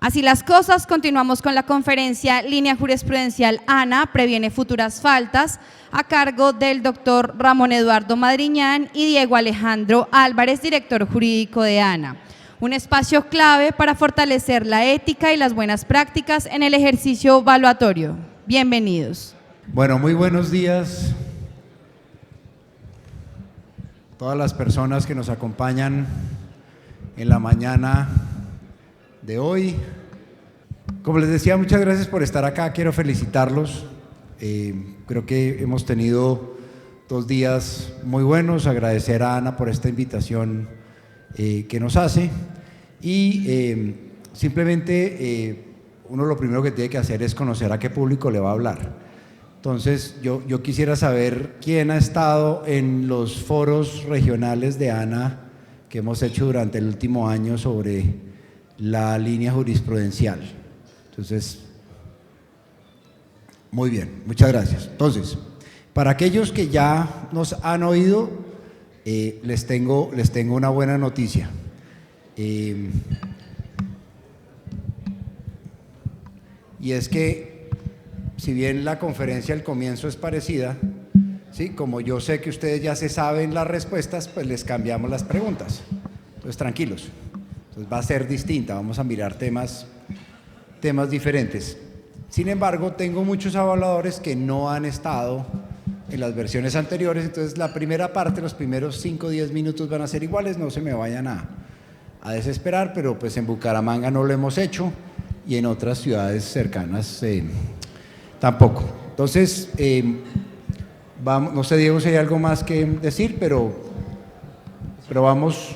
Así las cosas, continuamos con la conferencia Línea Jurisprudencial ANA previene futuras faltas, a cargo del doctor Ramón Eduardo Madriñán y Diego Alejandro Álvarez, director jurídico de ANA. Un espacio clave para fortalecer la ética y las buenas prácticas en el ejercicio evaluatorio. Bienvenidos. Bueno, muy buenos días a todas las personas que nos acompañan en la mañana de hoy. Como les decía, muchas gracias por estar acá, quiero felicitarlos. Creo que hemos tenido 2 días muy buenos, agradecer a Ana por esta invitación que nos hace y simplemente uno lo primero que tiene que hacer es conocer a qué público le va a hablar. Entonces yo quisiera saber quién ha estado en los foros regionales de ANA que hemos hecho durante el último año sobre la línea jurisprudencial. Entonces, muy bien, muchas gracias. Entonces, para aquellos que ya nos han oído, les tengo una buena noticia. Y es que, si bien la conferencia al comienzo es parecida, ¿sí? Como yo sé que ustedes ya se saben las respuestas, pues les cambiamos las preguntas. Entonces, tranquilos. Entonces, va a ser distinta, vamos a mirar temas diferentes. Sin embargo, tengo muchos evaluadores que no han estado en las versiones anteriores, entonces la primera parte, los primeros 5 o 10 minutos van a ser iguales, no se me vayan a desesperar, pero pues en Bucaramanga no lo hemos hecho y en otras ciudades cercanas tampoco. Entonces, no sé, Diego, si hay algo más que decir, pero vamos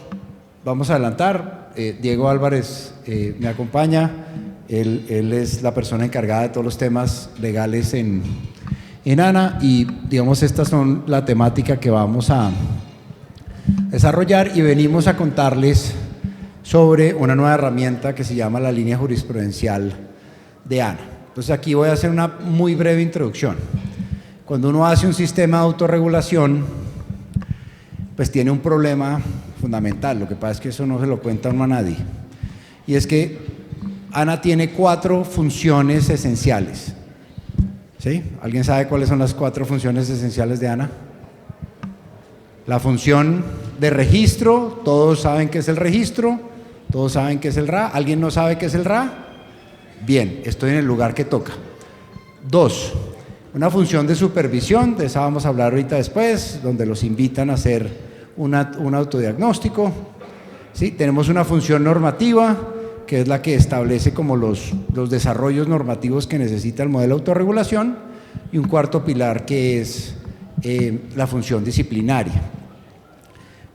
a adelantar. Diego Álvarez me acompaña. Él es la persona encargada de todos los temas legales en ANA y, digamos, estas son la temática que vamos a desarrollar y venimos a contarles sobre una nueva herramienta que se llama la línea jurisprudencial de ANA. Entonces, aquí voy a hacer una muy breve introducción. Cuando uno hace un sistema de autorregulación, pues tiene un problema fundamental. Lo que pasa es que eso no se lo cuenta uno a nadie. Y es que ANA tiene 4 funciones esenciales. ¿Sí? ¿Alguien sabe cuáles son las 4 funciones esenciales de ANA? La función de registro, todos saben qué es el registro, todos saben qué es el RA. ¿Alguien no sabe qué es el RA? Bien, estoy en el lugar que toca. 2, una función de supervisión, de esa vamos a hablar ahorita después, donde los invitan a hacer un autodiagnóstico. ¿Sí? Tenemos una función normativa, que es la que establece como los desarrollos normativos que necesita el modelo de autorregulación, y un cuarto pilar que es la función disciplinaria.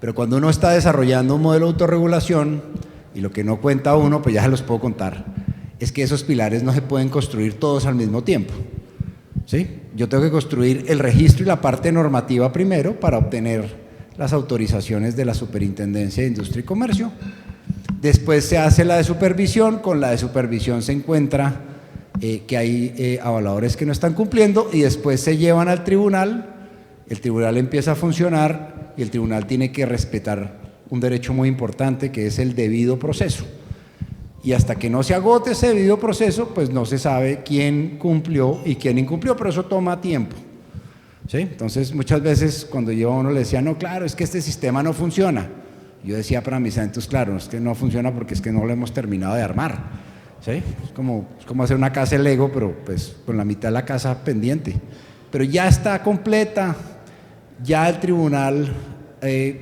Pero cuando uno está desarrollando un modelo de autorregulación, y lo que no cuenta uno, pues ya se los puedo contar, es que esos pilares no se pueden construir todos al mismo tiempo. ¿Sí? Yo tengo que construir el registro y la parte normativa primero para obtener las autorizaciones de la Superintendencia de Industria y Comercio. Después se hace la de supervisión, con la de supervisión se encuentra que hay evaluadores que no están cumpliendo y después se llevan al tribunal, el tribunal empieza a funcionar y el tribunal tiene que respetar un derecho muy importante que es el debido proceso. Y hasta que no se agote ese debido proceso, pues no se sabe quién cumplió y quién incumplió, pero eso toma tiempo. ¿Sí? Entonces muchas veces cuando yo a uno le decía, no, claro, es que este sistema no funciona. Yo decía para mis adentros, claro, es que no funciona porque es que no lo hemos terminado de armar. ¿Sí? Es como hacer una casa de Lego, pero pues con la mitad de la casa pendiente. Pero ya está completa, ya el tribunal,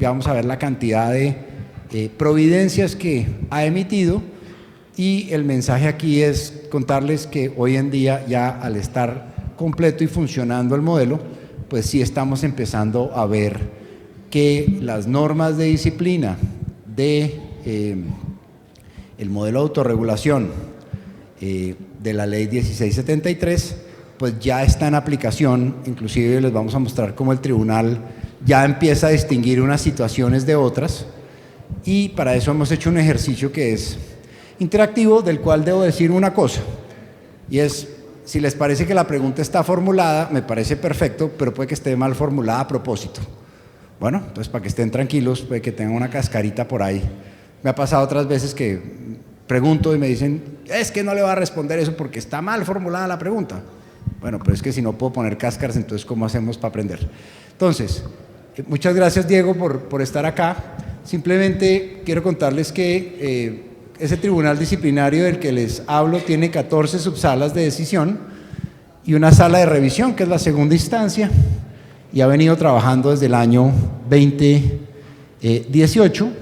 vamos a ver la cantidad de providencias que ha emitido y el mensaje aquí es contarles que hoy en día ya al estar completo y funcionando el modelo, pues sí estamos empezando a ver que las normas de disciplina de el modelo de autorregulación de la ley 1673 pues ya está en aplicación. Inclusive les vamos a mostrar cómo el tribunal ya empieza a distinguir unas situaciones de otras y para eso hemos hecho un ejercicio que es interactivo, del cual debo decir una cosa y es, si les parece que la pregunta está formulada, me parece perfecto, pero puede que esté mal formulada a propósito. Bueno, entonces para que estén tranquilos, puede que tengan una cascarita por ahí. Me ha pasado otras veces que pregunto y me dicen, es que no le va a responder eso porque está mal formulada la pregunta. Bueno, pero es que si no puedo poner cáscaras, entonces ¿cómo hacemos para aprender? Entonces, muchas gracias, Diego, por estar acá. Simplemente quiero contarles que ese tribunal disciplinario del que les hablo tiene 14 subsalas de decisión y una sala de revisión, que es la segunda instancia, y ha venido trabajando desde el año 2018,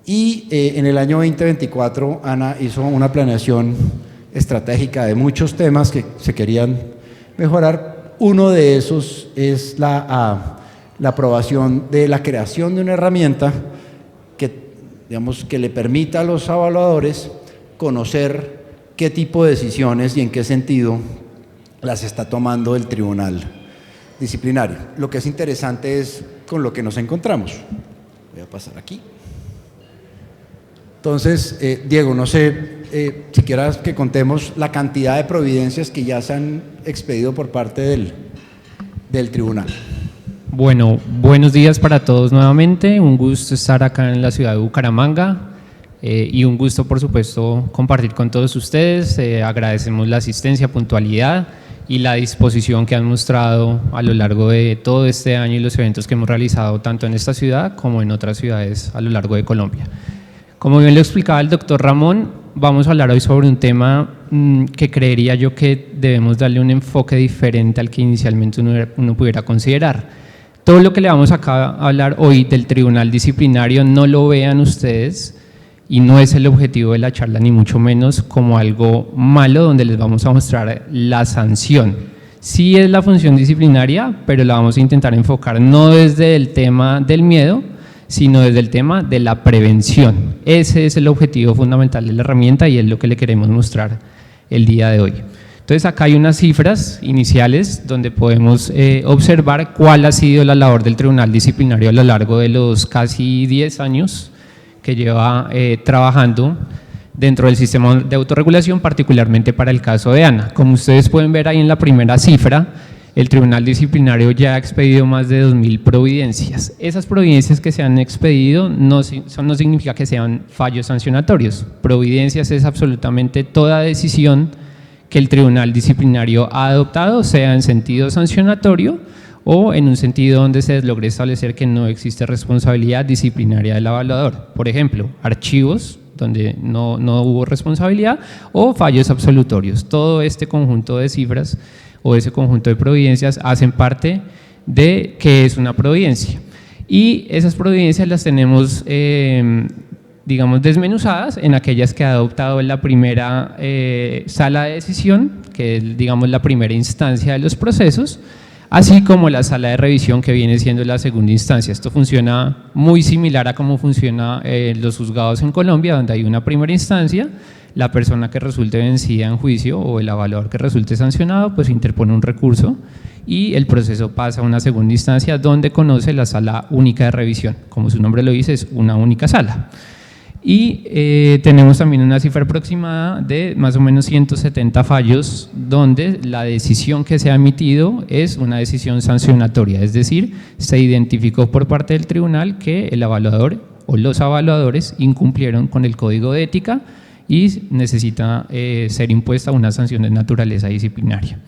y en el año 2024 Ana hizo una planeación estratégica de muchos temas que se querían mejorar. Uno de esos es la aprobación de la creación de una herramienta que, digamos, que le permita a los evaluadores conocer qué tipo de decisiones y en qué sentido las está tomando el tribunal disciplinario. Lo que es interesante es con lo que nos encontramos. Voy a pasar aquí. Entonces, Diego, no sé si quieras que contemos la cantidad de providencias que ya se han expedido por parte del tribunal. Bueno, buenos días para todos nuevamente. Un gusto estar acá en la ciudad de Bucaramanga y un gusto, por supuesto, compartir con todos ustedes. Agradecemos la asistencia, puntualidad y la disposición que han mostrado a lo largo de todo este año y los eventos que hemos realizado tanto en esta ciudad como en otras ciudades a lo largo de Colombia. Como bien lo explicaba el doctor Ramón, vamos a hablar hoy sobre un tema que creería yo que debemos darle un enfoque diferente al que inicialmente uno pudiera considerar. Todo lo que le vamos acá a hablar hoy del tribunal disciplinario no lo vean ustedes y no es el objetivo de la charla, ni mucho menos como algo malo donde les vamos a mostrar la sanción. Sí es la función disciplinaria, pero la vamos a intentar enfocar no desde el tema del miedo, sino desde el tema de la prevención. Ese es el objetivo fundamental de la herramienta y es lo que le queremos mostrar el día de hoy. Entonces acá hay unas cifras iniciales donde podemos observar cuál ha sido la labor del Tribunal Disciplinario a lo largo de los casi 10 años que lleva trabajando dentro del sistema de autorregulación, particularmente para el caso de Ana. Como ustedes pueden ver ahí en la primera cifra, el Tribunal Disciplinario ya ha expedido más de 2.000 providencias. Esas providencias que se han expedido no significa que sean fallos sancionatorios. Providencias es absolutamente toda decisión que el Tribunal Disciplinario ha adoptado, sea en sentido sancionatorio o en un sentido donde se logre establecer que no existe responsabilidad disciplinaria del evaluador. Por ejemplo, archivos donde no hubo responsabilidad o fallos absolutorios. Todo este conjunto de cifras o ese conjunto de providencias hacen parte de qué es una providencia. Y esas providencias las tenemos, digamos, desmenuzadas en aquellas que ha adoptado la primera sala de decisión, que es, digamos, la primera instancia de los procesos, así como la sala de revisión que viene siendo la segunda instancia. Esto funciona muy similar a cómo funciona los juzgados en Colombia, donde hay una primera instancia, la persona que resulte vencida en juicio o el evaluador que resulte sancionado, pues interpone un recurso y el proceso pasa a una segunda instancia donde conoce la sala única de revisión. Como su nombre lo dice, es una única sala. Y tenemos también una cifra aproximada de más o menos 170 fallos donde la decisión que se ha emitido es una decisión sancionatoria, es decir, se identificó por parte del tribunal que el evaluador o los evaluadores incumplieron con el código de ética y necesita ser impuesta una sanción de naturaleza disciplinaria.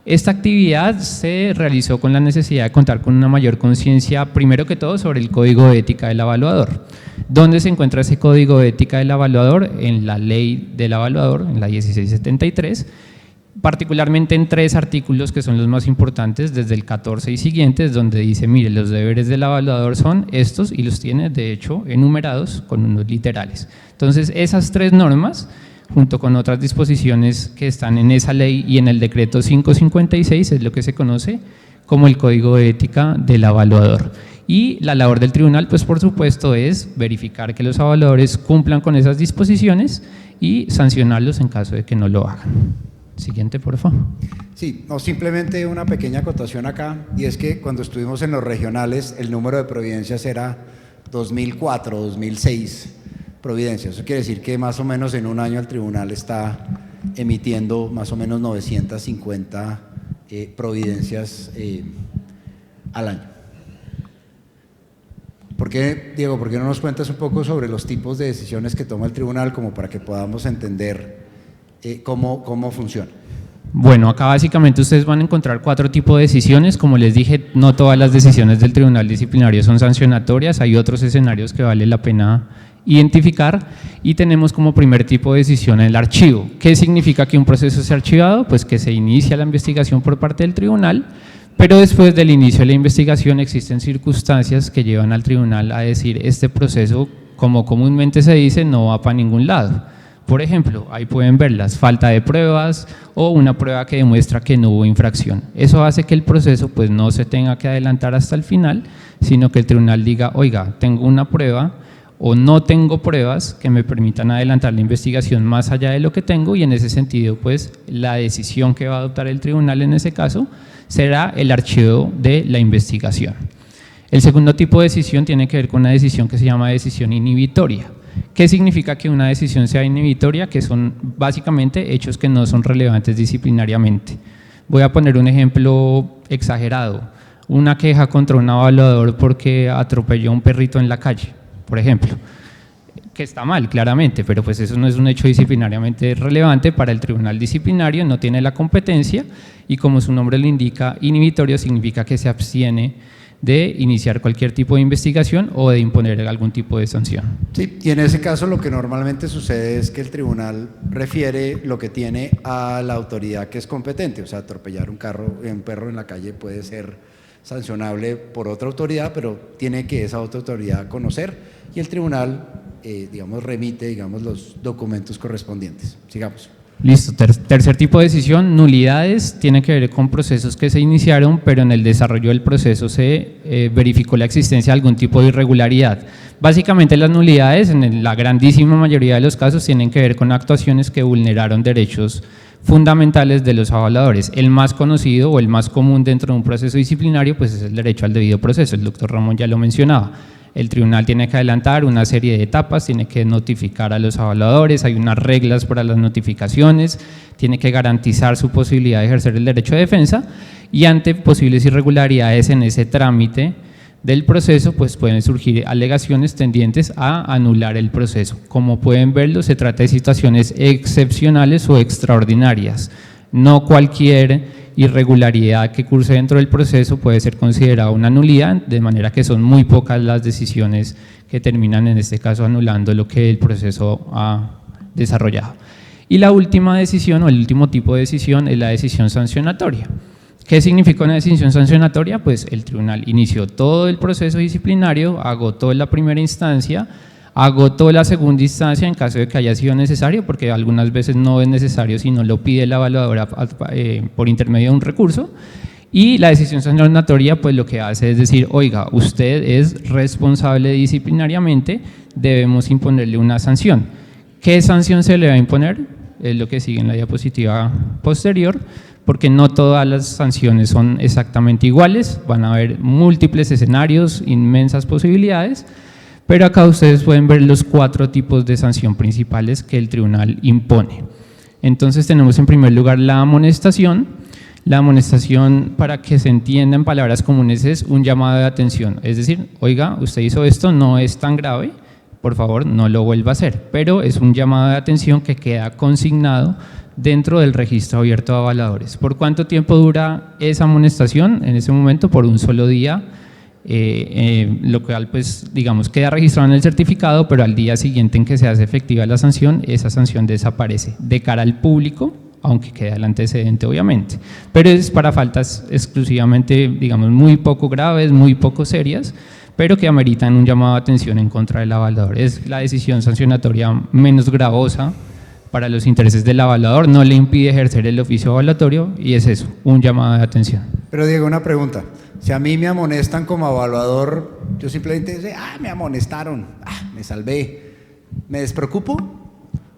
Esta actividad se realizó con la necesidad de contar con una mayor conciencia, primero que todo, sobre el código de ética del evaluador. ¿Dónde se encuentra ese código de ética del evaluador? En la ley del evaluador, en la 1673, particularmente en 3 artículos que son los más importantes, desde el 14 y siguientes, donde dice, mire, los deberes del evaluador son estos, y los tiene, de hecho, enumerados con unos literales. Entonces, esas 3 normas, junto con otras disposiciones que están en esa ley y en el decreto 556, es lo que se conoce como el código de ética del evaluador. Y la labor del tribunal, pues por supuesto, es verificar que los evaluadores cumplan con esas disposiciones y sancionarlos en caso de que no lo hagan. Siguiente, por favor. Sí, no, simplemente una pequeña acotación acá, y es que cuando estuvimos en los regionales, el número de providencias era 2004, 2006 providencias. Eso quiere decir que más o menos en un año el tribunal está emitiendo más o menos 950 providencias al año. ¿Por Diego, por qué no nos cuentas un poco sobre los tipos de decisiones que toma el tribunal como para que podamos entender cómo funciona? Bueno, acá básicamente ustedes van a encontrar 4 tipos de decisiones. Como les dije, no todas las decisiones del tribunal disciplinario son sancionatorias, hay otros escenarios que vale la pena identificar, y tenemos como primer tipo de decisión el archivo. ¿Qué significa que un proceso sea archivado? Pues que se inicia la investigación por parte del tribunal, pero después del inicio de la investigación existen circunstancias que llevan al tribunal a decir este proceso, como comúnmente se dice, no va para ningún lado. Por ejemplo, ahí pueden verlas, falta de pruebas o una prueba que demuestra que no hubo infracción. Eso hace que el proceso pues no se tenga que adelantar hasta el final, sino que el tribunal diga, oiga, tengo una prueba o no tengo pruebas que me permitan adelantar la investigación más allá de lo que tengo, y en ese sentido pues la decisión que va a adoptar el tribunal en ese caso será el archivo de la investigación. El segundo tipo de decisión tiene que ver con una decisión que se llama decisión inhibitoria. ¿Qué significa que una decisión sea inhibitoria? Que son básicamente hechos que no son relevantes disciplinariamente. Voy a poner un ejemplo exagerado, una queja contra un evaluador porque atropelló a un perrito en la calle, por ejemplo, que está mal, claramente, pero pues eso no es un hecho disciplinariamente relevante para el tribunal disciplinario, no tiene la competencia, y como su nombre lo indica, inhibitorio significa que se abstiene de iniciar cualquier tipo de investigación o de imponer algún tipo de sanción. Sí, y en ese caso lo que normalmente sucede es que el tribunal refiere lo que tiene a la autoridad que es competente, o sea, atropellar un perro en la calle puede ser sancionable por otra autoridad, pero tiene que esa otra autoridad conocer, y el tribunal, remite, los documentos correspondientes. Sigamos. Listo. Tercer tipo de decisión, nulidades, tiene que ver con procesos que se iniciaron, pero en el desarrollo del proceso se verificó la existencia de algún tipo de irregularidad. Básicamente las nulidades, en la grandísima mayoría de los casos, tienen que ver con actuaciones que vulneraron derechos fundamentales de los evaluadores. El más conocido o el más común dentro de un proceso disciplinario pues es el derecho al debido proceso, el doctor Ramón ya lo mencionaba. El tribunal tiene que adelantar una serie de etapas, tiene que notificar a los evaluadores, hay unas reglas para las notificaciones, tiene que garantizar su posibilidad de ejercer el derecho de defensa, y ante posibles irregularidades en ese trámite del proceso pues pueden surgir alegaciones tendientes a anular el proceso. Como pueden verlo, se trata de situaciones excepcionales o extraordinarias. No cualquier irregularidad que curse dentro del proceso puede ser considerada una nulidad, de manera que son muy pocas las decisiones que terminan en este caso anulando lo que el proceso ha desarrollado. Y la última decisión o el último tipo de decisión es la decisión sancionatoria. ¿Qué significa una decisión sancionatoria? Pues el tribunal inició todo el proceso disciplinario, agotó la primera instancia, agotó la segunda instancia en caso de que haya sido necesario, porque algunas veces no es necesario si no lo pide la evaluadora por intermedio de un recurso, y la decisión sancionatoria pues lo que hace es decir, oiga, usted es responsable disciplinariamente, debemos imponerle una sanción. ¿Qué sanción se le va a imponer? Es lo que sigue en la diapositiva posterior, porque no todas las sanciones son exactamente iguales, van a haber múltiples escenarios, inmensas posibilidades, pero acá ustedes pueden ver los 4 tipos de sanción principales que el tribunal impone. Entonces tenemos en primer lugar la amonestación. La amonestación, para que se entienda en palabras comunes, es un llamado de atención, es decir, oiga, usted hizo esto, no es tan grave, por favor no lo vuelva a hacer, pero es un llamado de atención que queda consignado dentro del registro abierto de evaluadores. ¿Por cuánto tiempo dura esa amonestación? En ese momento por un solo día, lo cual pues digamos queda registrado en el certificado, pero al día siguiente en que se hace efectiva la sanción, esa sanción desaparece de cara al público, aunque queda el antecedente obviamente, pero es para faltas exclusivamente digamos muy poco graves, muy poco serias, pero que ameritan un llamado de atención en contra del evaluador. Es la decisión sancionatoria menos gravosa para los intereses del evaluador, no le impide ejercer el oficio evaluatorio y es eso, un llamado de atención. Pero Diego, una pregunta, si a mí me amonestan como evaluador, yo simplemente digo, me amonestaron, me salvé, ¿me despreocupo?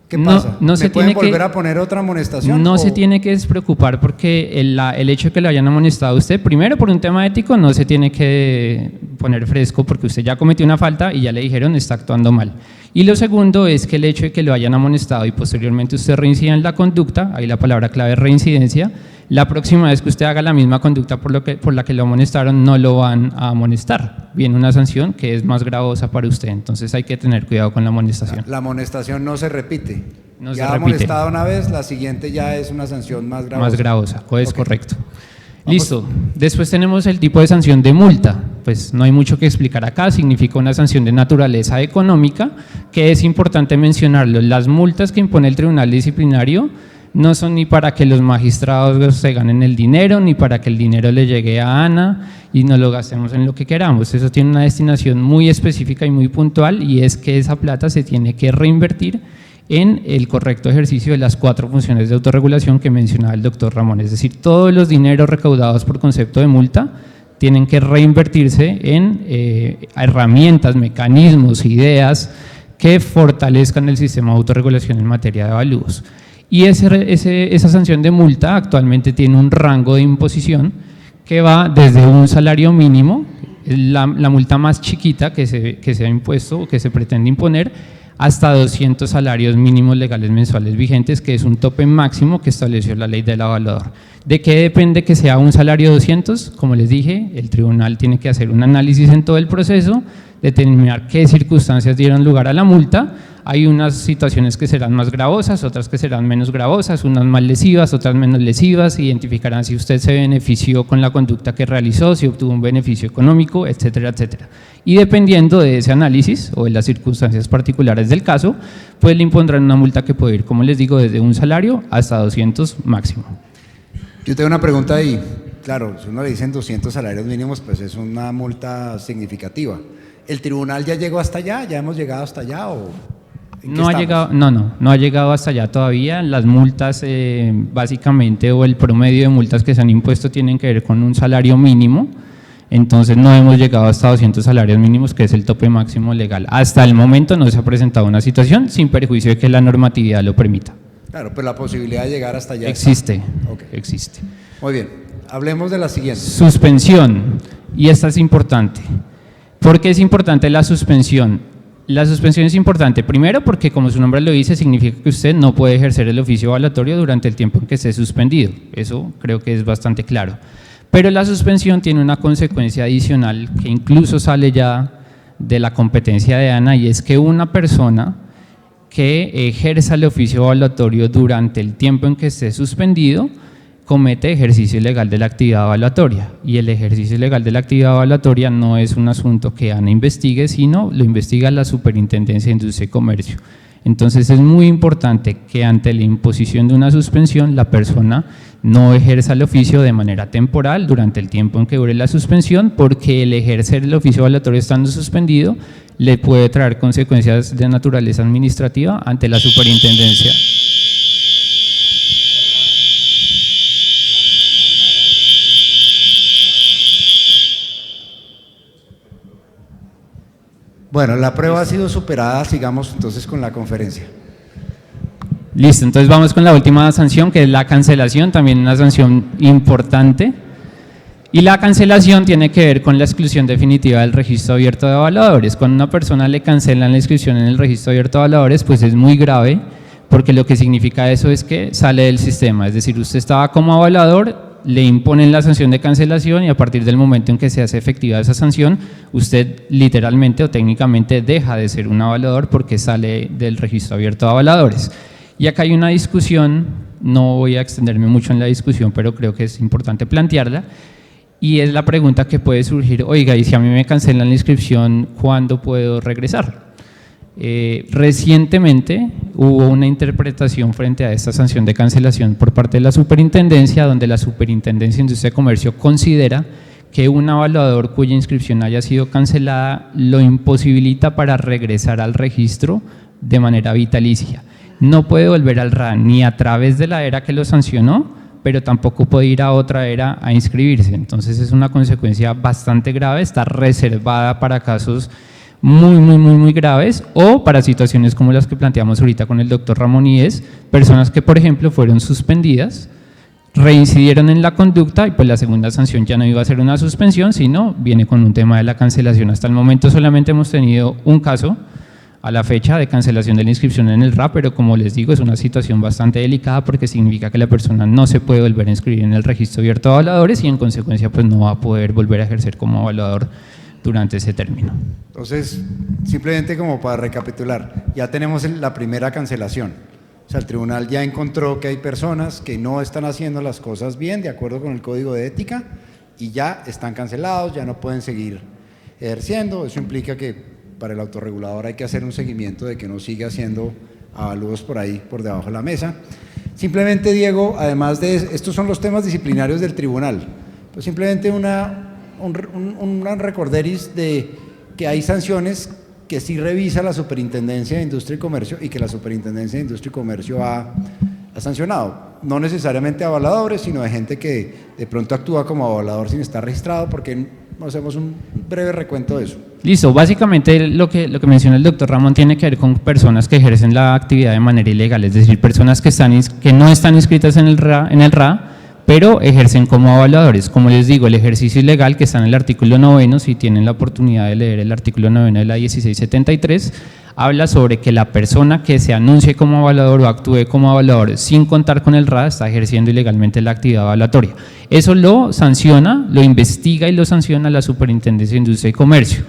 ¿Qué pasa? No se ¿Me pueden tiene volver a poner otra amonestación? No se tiene que despreocupar porque el hecho de que le hayan amonestado a usted, primero por un tema ético, no se tiene que poner fresco porque usted ya cometió una falta y ya le dijeron está actuando mal. Y lo segundo es que el hecho de que lo hayan amonestado y posteriormente usted reincida en la conducta, ahí la palabra clave es reincidencia, la próxima vez que usted haga la misma conducta por la que lo amonestaron, no lo van a amonestar. Viene una sanción que es más gravosa para usted, entonces hay que tener cuidado con la amonestación. La amonestación no se repite. No ya se repite. amonestado una vez, la siguiente ya es una sanción más gravosa. Más gravosa, es Ok. correcto. Vamos. Listo. Después tenemos el tipo de sanción de multa. Pues no hay mucho que explicar acá, significa una sanción de naturaleza económica, que es importante mencionarlo. Las multas que impone el Tribunal Disciplinario no son ni para que los magistrados se ganen el dinero, ni para que el dinero le llegue a Ana y nos lo gastemos en lo que queramos. Eso tiene una destinación muy específica y muy puntual, y es que esa plata se tiene que reinvertir en el correcto ejercicio de las 4 funciones de autorregulación que mencionaba el doctor Ramón. Es decir, todos los dineros recaudados por concepto de multa tienen que reinvertirse en herramientas, mecanismos, ideas que fortalezcan el sistema de autorregulación en materia de avalúos. Y esa sanción de multa actualmente tiene un rango de imposición que va desde un salario mínimo, la multa más chiquita que se ha impuesto o que se pretende imponer, hasta 200 salarios mínimos legales mensuales vigentes, que es un tope máximo que estableció la ley del evaluador. ¿De qué depende que sea un salario de 200? Como les dije, el tribunal tiene que hacer un análisis en todo el proceso, determinar qué circunstancias dieron lugar a la multa. Hay unas situaciones que serán más gravosas, otras que serán menos gravosas, unas más lesivas, otras menos lesivas, identificarán si usted se benefició con la conducta que realizó, si obtuvo un beneficio económico, etcétera, etcétera. Y dependiendo de ese análisis o de las circunstancias particulares del caso, pues le impondrán una multa que puede ir, como les digo, desde un salario hasta 200 máximo. Yo tengo una pregunta ahí. Claro, si uno le dicen 200 salarios mínimos, pues es una multa significativa. ¿El tribunal ya llegó hasta allá? ¿Ya hemos llegado hasta allá o...? No ha llegado hasta allá todavía. Las multas básicamente, o el promedio de multas que se han impuesto, tienen que ver con un salario mínimo, entonces no hemos llegado hasta 200 salarios mínimos, que es el tope máximo legal. Hasta el momento no se ha presentado una situación, sin perjuicio de que la normatividad lo permita. Claro, pero la posibilidad de llegar hasta allá existe. Okay. Existe. Muy bien, hablemos de la siguiente. Suspensión, y esta es importante. ¿Por qué es importante la suspensión? La suspensión es importante, primero porque, como su nombre lo dice, significa que usted no puede ejercer el oficio evaluatorio durante el tiempo en que esté suspendido. Eso creo que es bastante claro. Pero la suspensión tiene una consecuencia adicional que incluso sale ya de la competencia de ANA, y es que una persona que ejerza el oficio evaluatorio durante el tiempo en que esté suspendido comete ejercicio ilegal de la actividad evaluatoria, y el ejercicio ilegal de la actividad evaluatoria no es un asunto que ANA investigue, sino lo investiga la Superintendencia de Industria y Comercio. Entonces es muy importante que ante la imposición de una suspensión la persona no ejerza el oficio de manera temporal durante el tiempo en que dure la suspensión, porque el ejercer el oficio evaluatorio estando suspendido le puede traer consecuencias de naturaleza administrativa ante la Superintendencia. Bueno, la prueba ha sido superada, sigamos entonces con la conferencia. Listo, entonces vamos con la última sanción, que es la cancelación, también una sanción importante. Y la cancelación tiene que ver con la exclusión definitiva del registro abierto de evaluadores. Cuando a una persona le cancelan la inscripción en el registro abierto de evaluadores, pues es muy grave, porque lo que significa eso es que sale del sistema. Es decir, usted estaba como evaluador, le imponen la sanción de cancelación, y a partir del momento en que se hace efectiva esa sanción, usted literalmente o técnicamente deja de ser un evaluador porque sale del registro abierto de evaluadores. Y acá hay una discusión, no voy a extenderme mucho en la discusión, pero creo que es importante plantearla, y es la pregunta que puede surgir: oiga, y si a mí me cancelan la inscripción, ¿cuándo puedo regresar? Recientemente hubo una interpretación frente a esta sanción de cancelación por parte de la Superintendencia, donde la Superintendencia de Industria y Comercio considera que un evaluador cuya inscripción haya sido cancelada lo imposibilita para regresar al registro de manera vitalicia. No puede volver al RAN ni a través de la ERA que lo sancionó, pero tampoco puede ir a otra ERA a inscribirse. Entonces es una consecuencia bastante grave, está reservada para casos muy graves, o para situaciones como las que planteamos ahorita con el doctor Ramón, y es personas que, por ejemplo, fueron suspendidas, reincidieron en la conducta, y pues la segunda sanción ya no iba a ser una suspensión, sino viene con un tema de la cancelación. Hasta el momento solamente hemos tenido un caso a la fecha de cancelación de la inscripción en el RA, pero como les digo, es una situación bastante delicada porque significa que la persona no se puede volver a inscribir en el registro abierto de avaladores y en consecuencia pues no va a poder volver a ejercer como avalador durante ese término. Entonces, simplemente como para recapitular, ya tenemos la primera cancelación. O sea, el tribunal ya encontró que hay personas que no están haciendo las cosas bien, de acuerdo con el código de ética, y ya están cancelados, ya no pueden seguir ejerciendo. Eso implica que para el autorregulador hay que hacer un seguimiento de que no siga haciendo avalúos por ahí, por debajo de la mesa. Simplemente, Diego, además de estos son los temas disciplinarios del tribunal, pues simplemente un recorderis de que hay sanciones que sí revisa la Superintendencia de Industria y Comercio y que la Superintendencia de Industria y Comercio ha sancionado, no necesariamente a avaladores, sino de gente que de pronto actúa como avalador sin estar registrado, porque hacemos un breve recuento de eso. Listo, básicamente lo que menciona el doctor Ramón tiene que ver con personas que ejercen la actividad de manera ilegal, es decir, personas que no están inscritas en el RA, pero ejercen como avaladores. Como les digo, el ejercicio ilegal que está en el artículo 9, si tienen la oportunidad de leer el artículo 9 de la 1673, habla sobre que la persona que se anuncie como avalador o actúe como avalador sin contar con el RA está ejerciendo ilegalmente la actividad avalatoria. Eso lo sanciona, lo investiga y lo sanciona la Superintendencia de Industria y Comercio.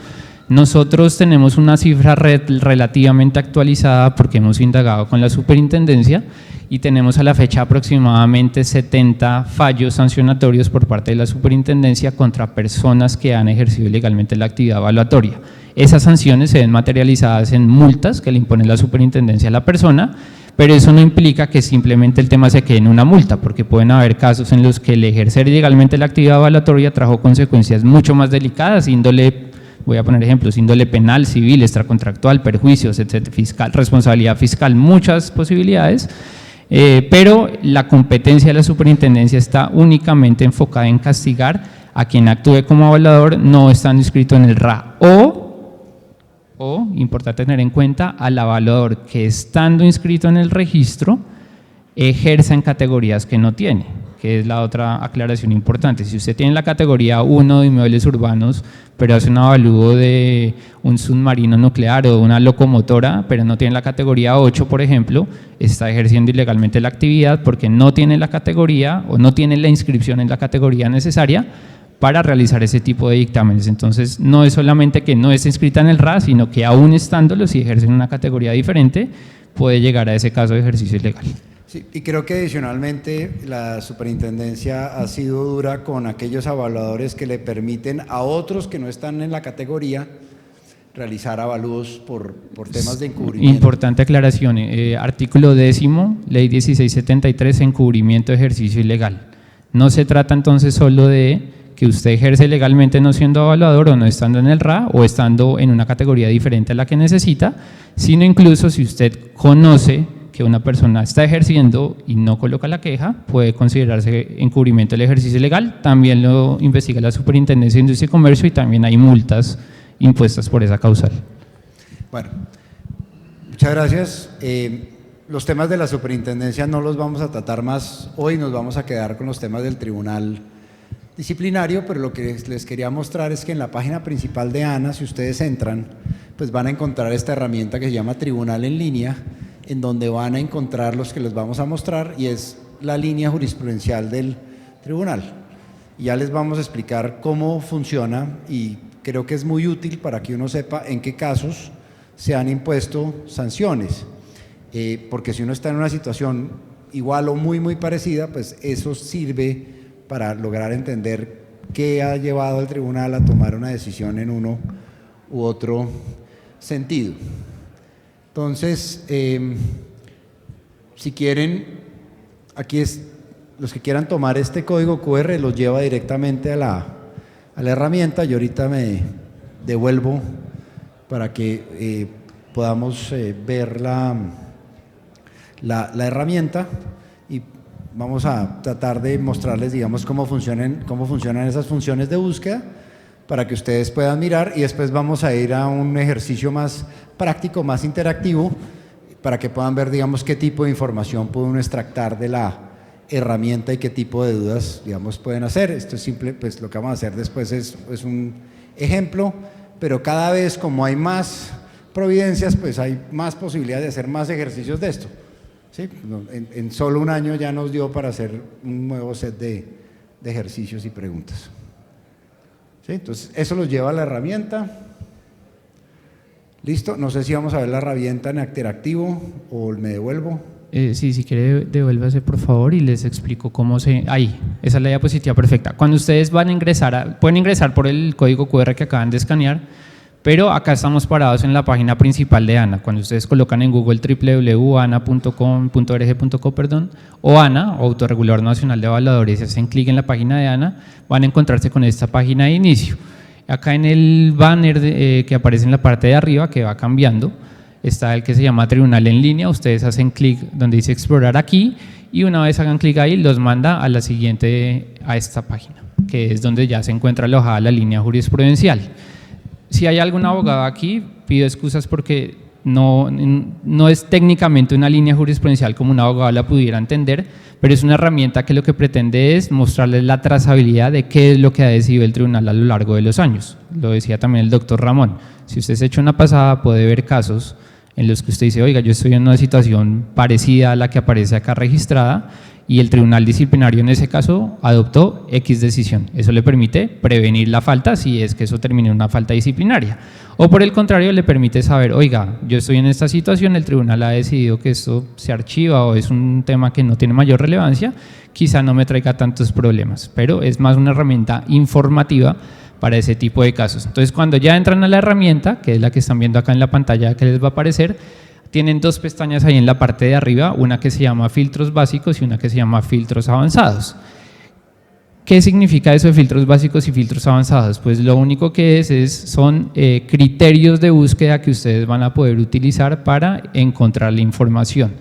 Nosotros tenemos una cifra relativamente actualizada porque hemos indagado con la Superintendencia y tenemos a la fecha aproximadamente 70 fallos sancionatorios por parte de la Superintendencia contra personas que han ejercido ilegalmente la actividad evaluatoria. Esas sanciones se ven materializadas en multas que le impone la Superintendencia a la persona, pero eso no implica que simplemente el tema se quede en una multa, porque pueden haber casos en los que el ejercer ilegalmente la actividad evaluatoria trajo consecuencias mucho más delicadas, voy a poner ejemplos, índole penal, civil, extracontractual, perjuicios, etcétera, fiscal, responsabilidad fiscal, muchas posibilidades, pero la competencia de la Superintendencia está únicamente enfocada en castigar a quien actúe como avalador no estando inscrito en el RA o, importante tener en cuenta, al avalador que estando inscrito en el registro ejerza en categorías que no tiene, que es la otra aclaración importante. Si usted tiene la categoría 1 de inmuebles urbanos, pero hace un avalúo de un submarino nuclear o una locomotora, pero no tiene la categoría 8, por ejemplo, está ejerciendo ilegalmente la actividad porque no tiene la categoría o no tiene la inscripción en la categoría necesaria para realizar ese tipo de dictámenes. Entonces, no es solamente que no esté inscrita en el RA, sino que aún estándolo, si ejerce en una categoría diferente, puede llegar a ese caso de ejercicio ilegal. Sí, y creo que adicionalmente la Superintendencia ha sido dura con aquellos evaluadores que le permiten a otros que no están en la categoría realizar avalúos por temas de encubrimiento. Importante aclaración, artículo 10, ley 1673, encubrimiento de ejercicio ilegal. No se trata entonces solo de que usted ejerce legalmente no siendo evaluador o no estando en el RA o estando en una categoría diferente a la que necesita, sino incluso si usted conoce que una persona está ejerciendo y no coloca la queja, puede considerarse encubrimiento del ejercicio ilegal. También lo investiga la Superintendencia de Industria y Comercio y también hay multas impuestas por esa causal. Bueno, muchas gracias. Los temas de la Superintendencia no los vamos a tratar más hoy, nos vamos a quedar con los temas del Tribunal Disciplinario, pero lo que les quería mostrar es que en la página principal de ANA, si ustedes entran, pues van a encontrar esta herramienta que se llama Tribunal en Línea, en donde van a encontrar los que les vamos a mostrar y es la línea jurisprudencial del tribunal. Y ya les vamos a explicar cómo funciona y creo que es muy útil para que uno sepa en qué casos se han impuesto sanciones, porque si uno está en una situación igual o muy parecida, pues eso sirve para lograr entender qué ha llevado al tribunal a tomar una decisión en uno u otro sentido. Entonces, si quieren, aquí los que quieran tomar este código QR los lleva directamente a la herramienta. Yo ahorita me devuelvo para que podamos ver la herramienta y vamos a tratar de mostrarles, digamos, cómo funcionan esas funciones de búsqueda para que ustedes puedan mirar y después vamos a ir a un ejercicio más práctico, más interactivo, para que puedan ver, digamos, qué tipo de información puede uno extractar de la herramienta y qué tipo de dudas, digamos, pueden hacer. Esto es simple, pues lo que vamos a hacer después es un ejemplo, pero cada vez como hay más providencias, pues hay más posibilidad de hacer más ejercicios de esto. ¿Sí? En solo un año ya nos dio para hacer un nuevo set de ejercicios y preguntas. ¿Sí? Entonces, eso los lleva a la herramienta. ¿Listo? No sé si vamos a ver la herramienta en interactivo o me devuelvo. Sí, si quiere devuélvase por favor y les explico cómo se… Ahí, esa es la diapositiva perfecta. Cuando ustedes van a ingresar, pueden ingresar por el código QR que acaban de escanear, pero acá estamos parados en la página principal de ANA. Cuando ustedes colocan en Google www.ana.com.org.co, o ANA, o Autorregulador Nacional de Evaluadores, y hacen clic en la página de ANA, van a encontrarse con esta página de inicio. Acá en el banner que aparece en la parte de arriba, que va cambiando, está el que se llama Tribunal en línea. Ustedes hacen clic donde dice explorar aquí y una vez hagan clic ahí los manda a la siguiente, a esta página, que es donde ya se encuentra alojada la línea jurisprudencial. Si hay algún abogado aquí, pido excusas porque no es técnicamente una línea jurisprudencial como un abogado la pudiera entender, pero es una herramienta que lo que pretende es mostrarles la trazabilidad de qué es lo que ha decidido el tribunal a lo largo de los años. Lo decía también el doctor Ramón. Si usted se echa una pasada, puede ver casos en los que usted dice, oiga, yo estoy en una situación parecida a la que aparece acá registrada, y el tribunal disciplinario en ese caso adoptó X decisión. Eso le permite prevenir la falta si es que eso termina en una falta disciplinaria. O por el contrario, le permite saber, oiga, yo estoy en esta situación, el tribunal ha decidido que esto se archiva o es un tema que no tiene mayor relevancia, quizá no me traiga tantos problemas, pero es más una herramienta informativa para ese tipo de casos. Entonces, cuando ya entran a la herramienta, que es la que están viendo acá en la pantalla que les va a aparecer, tienen dos pestañas ahí en la parte de arriba, una que se llama filtros básicos y una que se llama filtros avanzados. ¿Qué significa eso de filtros básicos y filtros avanzados? Pues lo único que son criterios de búsqueda que ustedes van a poder utilizar para encontrar la información.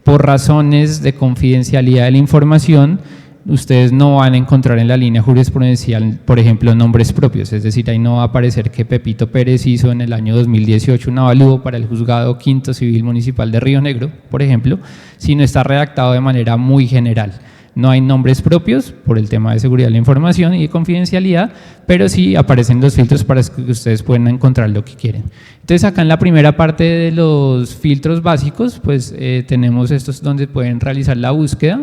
Por razones de confidencialidad de la información, ustedes no van a encontrar en la línea jurisprudencial, por ejemplo, nombres propios, es decir, ahí no va a aparecer que Pepito Pérez hizo en el año 2018 un avalúo para el Juzgado Quinto Civil Municipal de Río Negro, por ejemplo, sino está redactado de manera muy general. No hay nombres propios por el tema de seguridad de la información y de confidencialidad, pero sí aparecen los filtros para que ustedes puedan encontrar lo que quieren. Entonces, acá en la primera parte de los filtros básicos, pues tenemos estos donde pueden realizar la búsqueda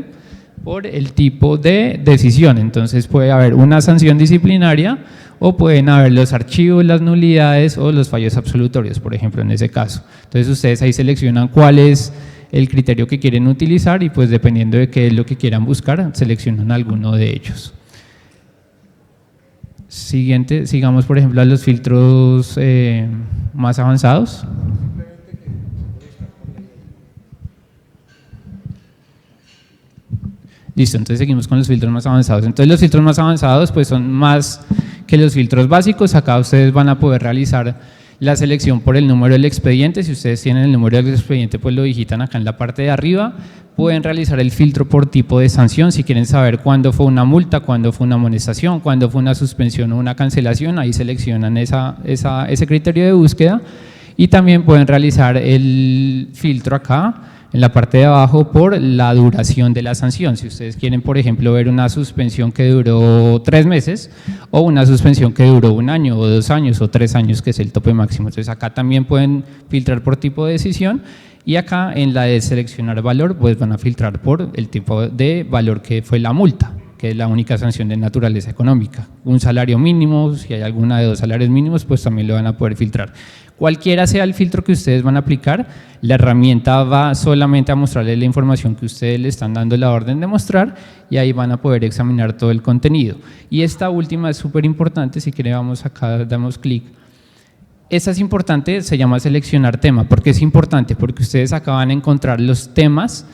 por el tipo de decisión. Entonces puede haber una sanción disciplinaria o pueden haber los archivos, las nulidades o los fallos absolutorios, por ejemplo, en ese caso. Entonces ustedes ahí seleccionan cuál es el criterio que quieren utilizar y pues dependiendo de qué es lo que quieran buscar, seleccionan alguno de ellos. Siguiente, sigamos por ejemplo a los filtros más avanzados. Listo, entonces seguimos con los filtros más avanzados. Entonces los filtros más avanzados pues son más que los filtros básicos. Acá ustedes van a poder realizar la selección por el número del expediente. Si ustedes tienen el número del expediente pues lo digitan acá en la parte de arriba. Pueden realizar el filtro por tipo de sanción, si quieren saber cuándo fue una multa, cuándo fue una amonestación, cuándo fue una suspensión o una cancelación, ahí seleccionan ese criterio de búsqueda. Y también pueden realizar el filtro acá en la parte de abajo por la duración de la sanción. Si ustedes quieren, por ejemplo, ver una suspensión que duró 3 meses o una suspensión que duró 1 año o 2 años o 3 años, que es el tope máximo. Entonces acá también pueden filtrar por tipo de decisión y acá en la de seleccionar valor pues van a filtrar por el tipo de valor que fue la multa, que es la única sanción de naturaleza económica. Un salario mínimo, si hay alguna de 2 salarios mínimos, pues también lo van a poder filtrar. Cualquiera sea el filtro que ustedes van a aplicar, la herramienta va solamente a mostrarles la información que ustedes le están dando la orden de mostrar y ahí van a poder examinar todo el contenido. Y esta última es súper importante, si quieren vamos acá, damos clic. Esta es importante, se llama seleccionar tema. ¿Por qué es importante? Porque ustedes acá van a encontrar los temas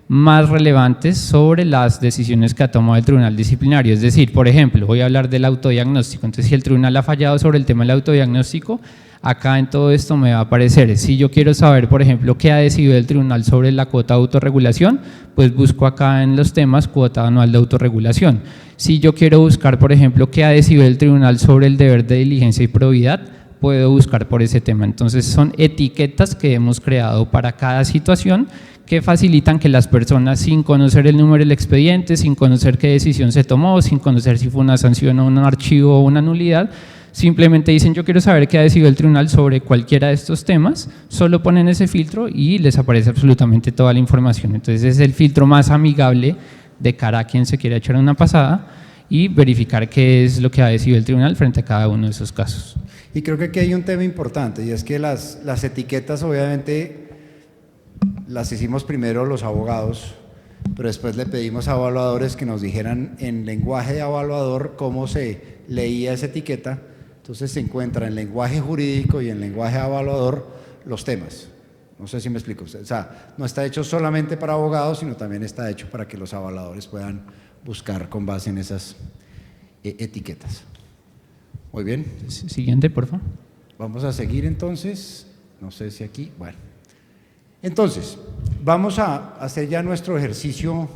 más relevantes sobre las decisiones que ha tomado el tribunal disciplinario. Es decir, por ejemplo, voy a hablar del autodiagnóstico. Entonces, si el tribunal ha fallado sobre el tema del autodiagnóstico, acá en todo esto me va a aparecer. Si yo quiero saber, por ejemplo, qué ha decidido el tribunal sobre la cuota de autorregulación, pues busco acá en los temas cuota anual de autorregulación. Si yo quiero buscar, por ejemplo, qué ha decidido el tribunal sobre el deber de diligencia y probidad, puedo buscar por ese tema. Entonces son etiquetas que hemos creado para cada situación que facilitan que las personas, sin conocer el número del expediente, sin conocer qué decisión se tomó, sin conocer si fue una sanción o un archivo o una nulidad, simplemente dicen yo quiero saber qué ha decidido el tribunal sobre cualquiera de estos temas, solo ponen ese filtro y les aparece absolutamente toda la información. Entonces es el filtro más amigable de cara a quien se quiera echar una pasada y verificar qué es lo que ha decidido el tribunal frente a cada uno de esos casos. Y creo que aquí hay un tema importante, y es que las etiquetas obviamente las hicimos primero los abogados, pero después le pedimos a evaluadores que nos dijeran en lenguaje de evaluador cómo se leía esa etiqueta. Entonces se encuentra en lenguaje jurídico y en lenguaje de evaluador los temas. No sé si me explico. O sea, no está hecho solamente para abogados, sino también está hecho para que los evaluadores puedan buscar con base en esas etiquetas. Muy bien. Siguiente, por favor. Vamos a seguir entonces. No sé si aquí. Bueno. Entonces, vamos a hacer ya nuestro ejercicio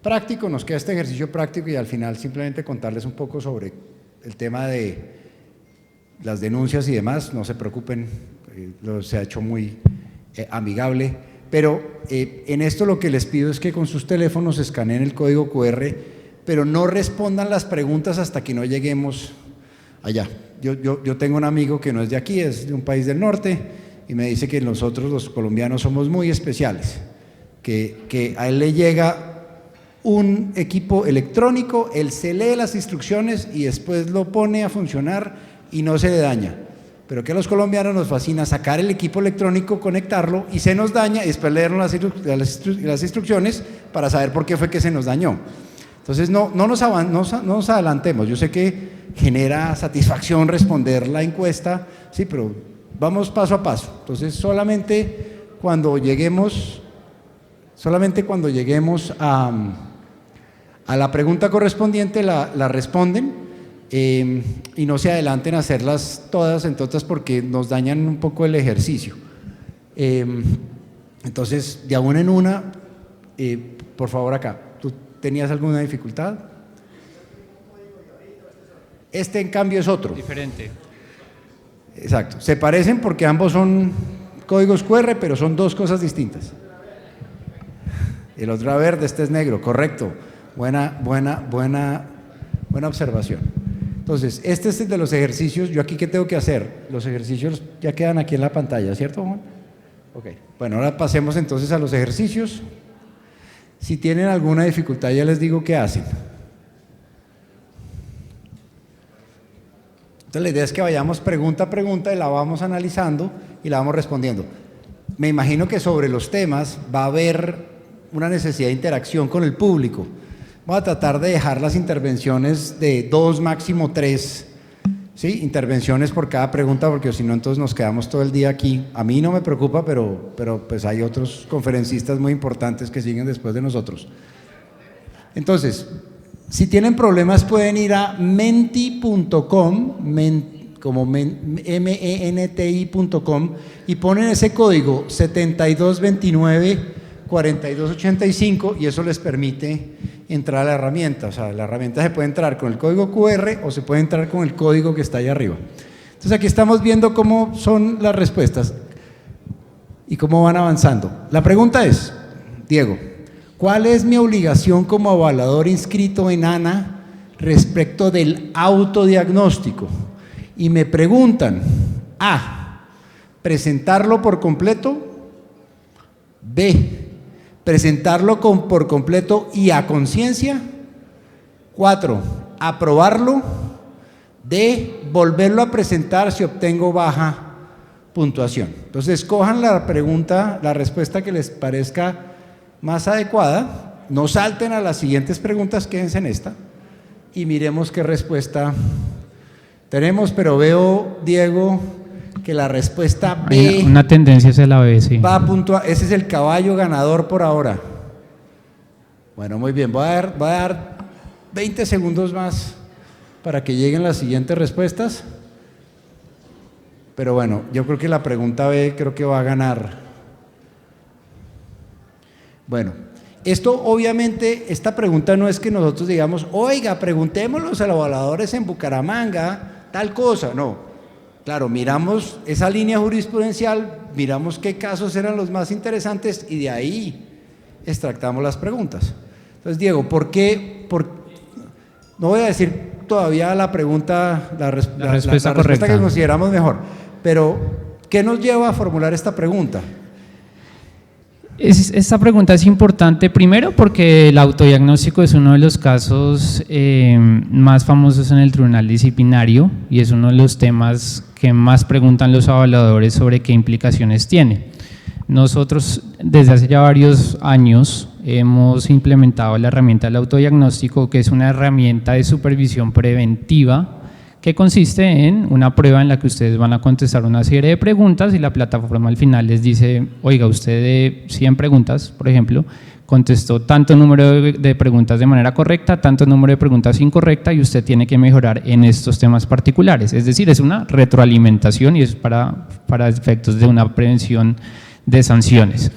práctico. Nos queda este ejercicio práctico y al final simplemente contarles un poco sobre el tema de las denuncias y demás. No se preocupen, se ha hecho muy amigable, pero en esto lo que les pido es que con sus teléfonos escaneen el código QR, pero no respondan las preguntas hasta que no lleguemos allá. Yo tengo un amigo que no es de aquí, es de un país del norte, y me dice que nosotros los colombianos somos muy especiales, que a él le llega un equipo electrónico, él se lee las instrucciones y después lo pone a funcionar y no se le daña. Pero que a los colombianos nos fascina sacar el equipo electrónico, conectarlo y se nos daña y después leer las instrucciones para saber por qué fue que se nos dañó. Entonces no nos adelantemos. Yo sé que genera satisfacción responder la encuesta, sí, pero vamos paso a paso. Entonces solamente cuando lleguemos a la pregunta correspondiente la responden. Y no se adelanten a hacerlas todas, entonces, porque nos dañan un poco el ejercicio. Entonces, de una en una, por favor acá, ¿tú tenías alguna dificultad? Este en cambio es otro. Diferente. Exacto, se parecen porque ambos son códigos QR, pero son dos cosas distintas. El otro era verde, este es negro, correcto. Buena observación. Entonces, este es el de los ejercicios. ¿Yo aquí qué tengo que hacer? Los ejercicios ya quedan aquí en la pantalla, ¿cierto, Juan? Ok. Bueno, ahora pasemos entonces a los ejercicios. Si tienen alguna dificultad, ya les digo qué hacen. Entonces, la idea es que vayamos pregunta a pregunta y la vamos analizando y la vamos respondiendo. Me imagino que sobre los temas va a haber una necesidad de interacción con el público. Vamos a tratar de dejar las intervenciones de 2, máximo 3, ¿sí? Intervenciones por cada pregunta, porque si no, entonces nos quedamos todo el día aquí. A mí no me preocupa, pero pues hay otros conferencistas muy importantes que siguen después de nosotros. Entonces, si tienen problemas pueden ir a menti.com, como menti.com, y ponen ese código 7229-4285 y eso les permite entrar a la herramienta. O sea, la herramienta se puede entrar con el código QR o se puede entrar con el código que está ahí arriba. Entonces aquí estamos viendo cómo son las respuestas y cómo van avanzando. La pregunta es, Diego, ¿cuál es mi obligación como evaluador inscrito en ANA respecto del autodiagnóstico? Y me preguntan, A, presentarlo por completo, B, presentarlo por completo y a conciencia, 4, aprobarlo, D, volverlo a presentar si obtengo baja puntuación. Entonces, escojan la pregunta, la respuesta que les parezca más adecuada, no salten a las siguientes preguntas, quédense en esta y miremos qué respuesta tenemos, pero veo, Diego, que la respuesta B… Hay una tendencia hacia la B, sí. Va a puntuar, ese es el caballo ganador por ahora. Bueno, muy bien, voy a dar 20 segundos más para que lleguen las siguientes respuestas. Pero bueno, yo creo que la pregunta B creo que va a ganar. Bueno, esto obviamente, esta pregunta no es que nosotros digamos, oiga, preguntémoslo a los evaluadores en Bucaramanga, tal cosa, no. Claro, miramos esa línea jurisprudencial, miramos qué casos eran los más interesantes y de ahí extractamos las preguntas. Entonces, Diego, ¿por qué? No voy a decir todavía la pregunta, la respuesta respuesta correcta que consideramos mejor. Pero, ¿qué nos lleva a formular esta pregunta? Esta pregunta es importante primero porque el autodiagnóstico es uno de los casos más famosos en el tribunal disciplinario y es uno de los temas que más preguntan los evaluadores sobre qué implicaciones tiene. Nosotros desde hace ya varios años hemos implementado la herramienta del autodiagnóstico, que es una herramienta de supervisión preventiva que consiste en una prueba en la que ustedes van a contestar una serie de preguntas y la plataforma al final les dice, oiga, usted de 100 preguntas, por ejemplo, contestó tanto número de preguntas de manera correcta, tanto número de preguntas incorrecta y usted tiene que mejorar en estos temas particulares. Es decir, es una retroalimentación y es para efectos de una prevención de sanciones.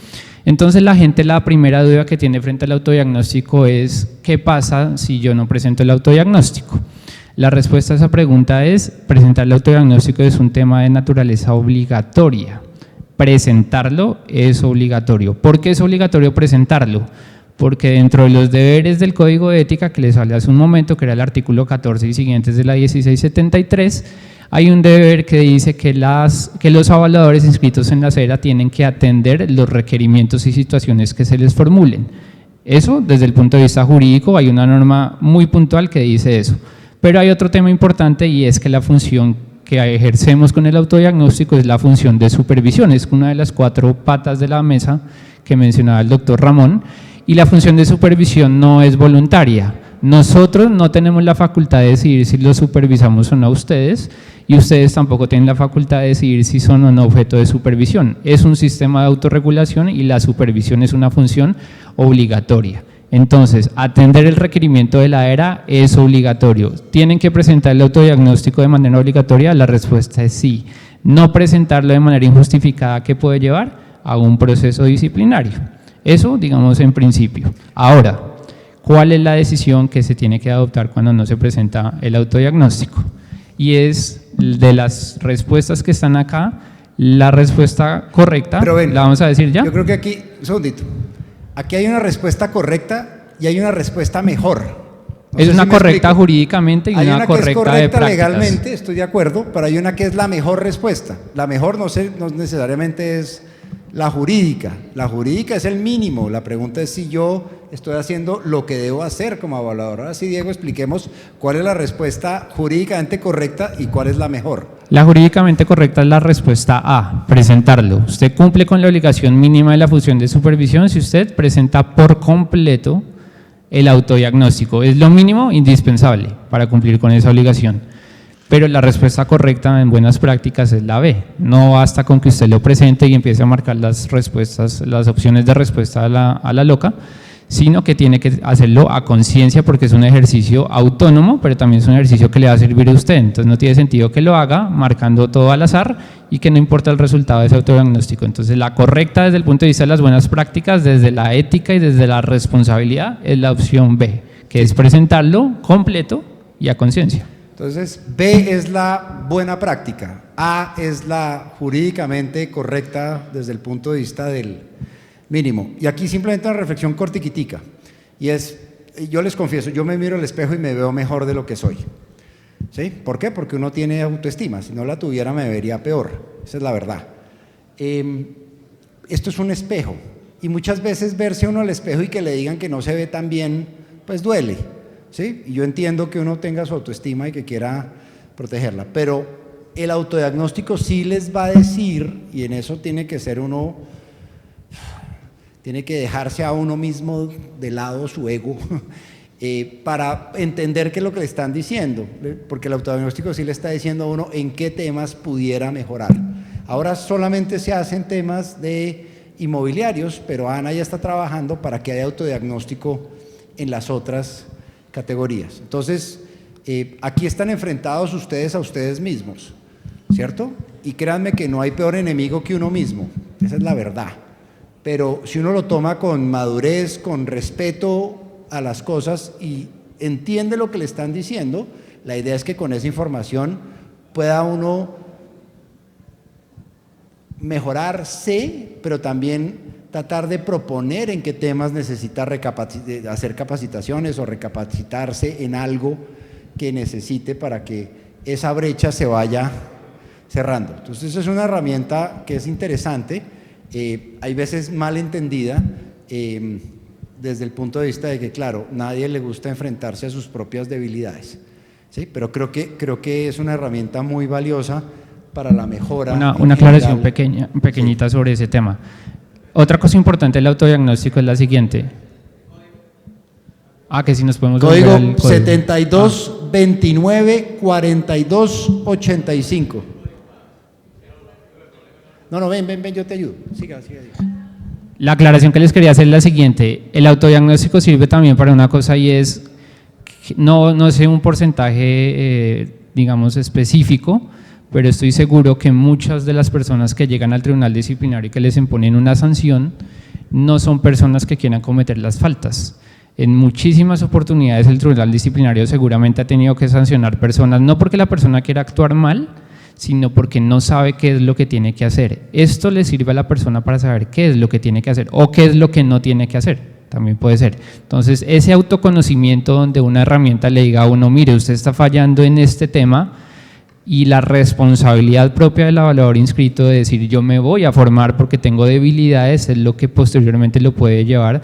Entonces la primera duda que tiene frente al autodiagnóstico es, ¿qué pasa si yo no presento el autodiagnóstico? La respuesta a esa pregunta es, presentar el autodiagnóstico es un tema de naturaleza obligatoria. Presentarlo es obligatorio. ¿Por qué es obligatorio presentarlo? Porque dentro de los deberes del Código de Ética que les hablé hace un momento, que era el artículo 14 y siguientes de la 1673, hay un deber que dice que los evaluadores inscritos en la SERA tienen que atender los requerimientos y situaciones que se les formulen. Eso, desde el punto de vista jurídico, hay una norma muy puntual que dice eso. Pero hay otro tema importante y es que la función que ejercemos con el autodiagnóstico es la función de supervisión, es una de las 4 patas de la mesa que mencionaba el doctor Ramón, y la función de supervisión no es voluntaria. Nosotros no tenemos la facultad de decidir si los supervisamos o no a ustedes, y ustedes tampoco tienen la facultad de decidir si son o no objeto de supervisión. Es un sistema de autorregulación y la supervisión es una función obligatoria. Entonces, atender el requerimiento de la ERA es obligatorio. ¿Tienen que presentar el autodiagnóstico de manera obligatoria? La respuesta es sí. No presentarlo de manera injustificada, ¿qué puede llevar? A un proceso disciplinario. Eso, digamos, en principio. Ahora, ¿cuál es la decisión que se tiene que adoptar cuando no se presenta el autodiagnóstico? Y es de las respuestas que están acá, la respuesta correcta, pero ven, la vamos a decir ya. Yo creo que aquí, un segundito, aquí hay una respuesta correcta y hay una respuesta mejor. No es sé una si me correcta explico. jurídicamente y hay una correcta que es correcta de prácticas. legalmente, estoy de acuerdo, pero hay una que es la mejor respuesta. La mejor no necesariamente es la jurídica. La jurídica es el mínimo. La pregunta es si yo estoy haciendo lo que debo hacer como evaluador. Ahora sí, Diego, expliquemos cuál es la respuesta jurídicamente correcta y cuál es la mejor. La jurídicamente correcta es la respuesta A, presentarlo. Usted cumple con la obligación mínima de la función de supervisión si usted presenta por completo el autodiagnóstico. Es lo mínimo indispensable para cumplir con esa obligación. Pero la respuesta correcta en buenas prácticas es la B. No basta con que usted lo presente y empiece a marcar las respuestas, las opciones de respuesta a la loca, sino que tiene que hacerlo a conciencia porque es un ejercicio autónomo, pero también es un ejercicio que le va a servir a usted. Entonces no tiene sentido que lo haga marcando todo al azar y que no importa el resultado de ese autodiagnóstico. Entonces la correcta desde el punto de vista de las buenas prácticas, desde la ética y desde la responsabilidad, es la opción B, que es presentarlo completo y a conciencia. Entonces, B es la buena práctica, A es la jurídicamente correcta desde el punto de vista del mínimo. Y aquí simplemente una reflexión cortiquitica, y es, yo les confieso, yo me miro al espejo y me veo mejor de lo que soy. ¿Sí? ¿Por qué? Porque uno tiene autoestima, si no la tuviera me vería peor, esa es la verdad. Esto es un espejo, y muchas veces verse uno al espejo y que le digan que no se ve tan bien, pues duele. ¿Sí? Y yo entiendo que uno tenga su autoestima y que quiera protegerla, pero el autodiagnóstico sí les va a decir, y en eso tiene que ser uno, tiene que dejarse a uno mismo de lado su ego, para entender qué es lo que le están diciendo, porque el autodiagnóstico sí le está diciendo a uno en qué temas pudiera mejorar. Ahora solamente se hacen temas de inmobiliarios, pero Ana ya está trabajando para que haya autodiagnóstico en las otras categorías. Entonces, aquí están enfrentados ustedes a ustedes mismos, ¿cierto? Y créanme que no hay peor enemigo que uno mismo, esa es la verdad. Pero si uno lo toma con madurez, con respeto a las cosas y entiende lo que le están diciendo, la idea es que con esa información pueda uno mejorarse, pero también tratar de proponer en qué temas necesita hacer capacitaciones o recapacitarse en algo que necesite para que esa brecha se vaya cerrando. Entonces es una herramienta que es interesante, hay veces mal entendida desde el punto de vista de que, claro, nadie le gusta enfrentarse a sus propias debilidades, ¿sí? Pero creo que es una herramienta muy valiosa para la mejora. Una aclaración pequeñita sí, sobre ese tema. Otra cosa importante del autodiagnóstico es la siguiente. Que si nos podemos código 72294285. No, ven, yo te ayudo. Siga. La aclaración que les quería hacer es la siguiente. El autodiagnóstico sirve también para una cosa y es, no sé un porcentaje, digamos, específico, pero estoy seguro que muchas de las personas que llegan al tribunal disciplinario y que les imponen una sanción no son personas que quieran cometer las faltas. En muchísimas oportunidades el tribunal disciplinario seguramente ha tenido que sancionar personas, no porque la persona quiera actuar mal, sino porque no sabe qué es lo que tiene que hacer. Esto le sirve a la persona para saber qué es lo que tiene que hacer o qué es lo que no tiene que hacer, también puede ser. Entonces, ese autoconocimiento donde una herramienta le diga a uno, mire, usted está fallando en este tema, y la responsabilidad propia del evaluador inscrito de decir yo me voy a formar porque tengo debilidades es lo que posteriormente lo puede llevar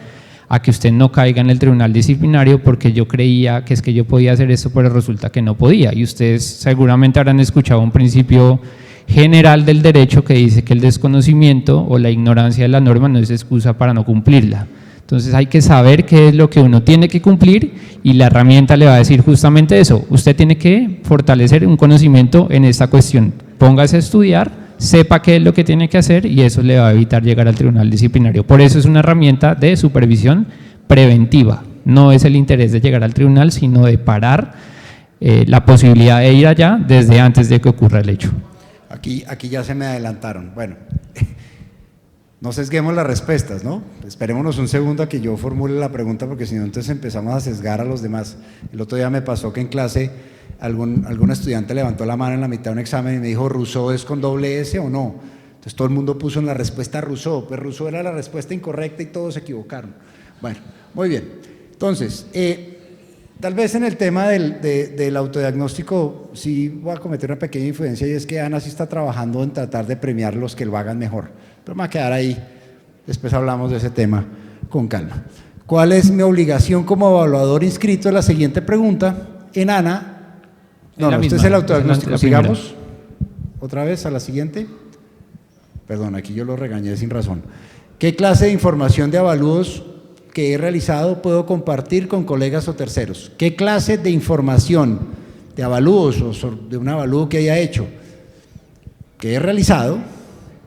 a que usted no caiga en el tribunal disciplinario porque yo creía que es que yo podía hacer esto, pero resulta que no podía. Y ustedes seguramente habrán escuchado un principio general del derecho que dice que el desconocimiento o la ignorancia de la norma no es excusa para no cumplirla. Entonces hay que saber qué es lo que uno tiene que cumplir y la herramienta le va a decir justamente eso. Usted tiene que fortalecer un conocimiento en esta cuestión. Póngase a estudiar, sepa qué es lo que tiene que hacer y eso le va a evitar llegar al tribunal disciplinario. Por eso es una herramienta de supervisión preventiva. No es el interés de llegar al tribunal, sino de parar la posibilidad de ir allá desde antes de que ocurra el hecho. Aquí ya se me adelantaron. Bueno, no sesguemos las respuestas, ¿no? Esperémonos un segundo a que yo formule la pregunta porque si no entonces empezamos a sesgar a los demás. El otro día me pasó que en clase algún estudiante levantó la mano en la mitad de un examen y me dijo, ¿Rousseau es con doble S o no? Entonces todo el mundo puso en la respuesta Rousseau, pues Rousseau era la respuesta incorrecta y todos se equivocaron. Bueno, muy bien. Entonces, tal vez en el tema del autodiagnóstico sí voy a cometer una pequeña influencia y es que Ana sí está trabajando en tratar de premiar los que lo hagan mejor, pero me va a quedar ahí, después hablamos de ese tema con calma. ¿Cuál es mi obligación como evaluador inscrito? Es la siguiente pregunta. En Ana, este es el autodiagnóstico, sigamos otra vez a la siguiente. Perdón, aquí yo lo regañé sin razón. ¿Qué clase de información de avalúos que he realizado puedo compartir con colegas o terceros? ¿Qué clase de información de avalúos o de un avalúo que haya hecho, que he realizado,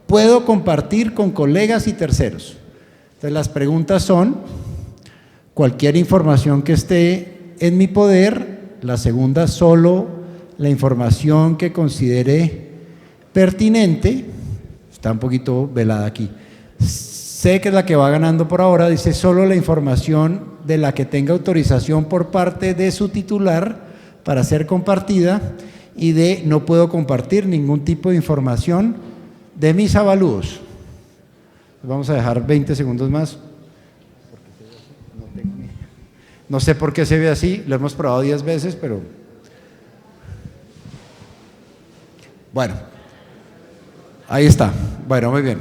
puedo compartir con colegas y terceros? Entonces las preguntas son, cualquier información que esté en mi poder. La segunda, solo la información que considere pertinente. Está un poquito velada aquí. Sé que es la que va ganando por ahora, dice solo la información de la que tenga autorización por parte de su titular para ser compartida y de no puedo compartir ningún tipo de información de mis avalúos. Vamos a dejar 20 segundos más. No sé por qué se ve así, lo hemos probado 10 veces, pero bueno, ahí está. Bueno, muy bien.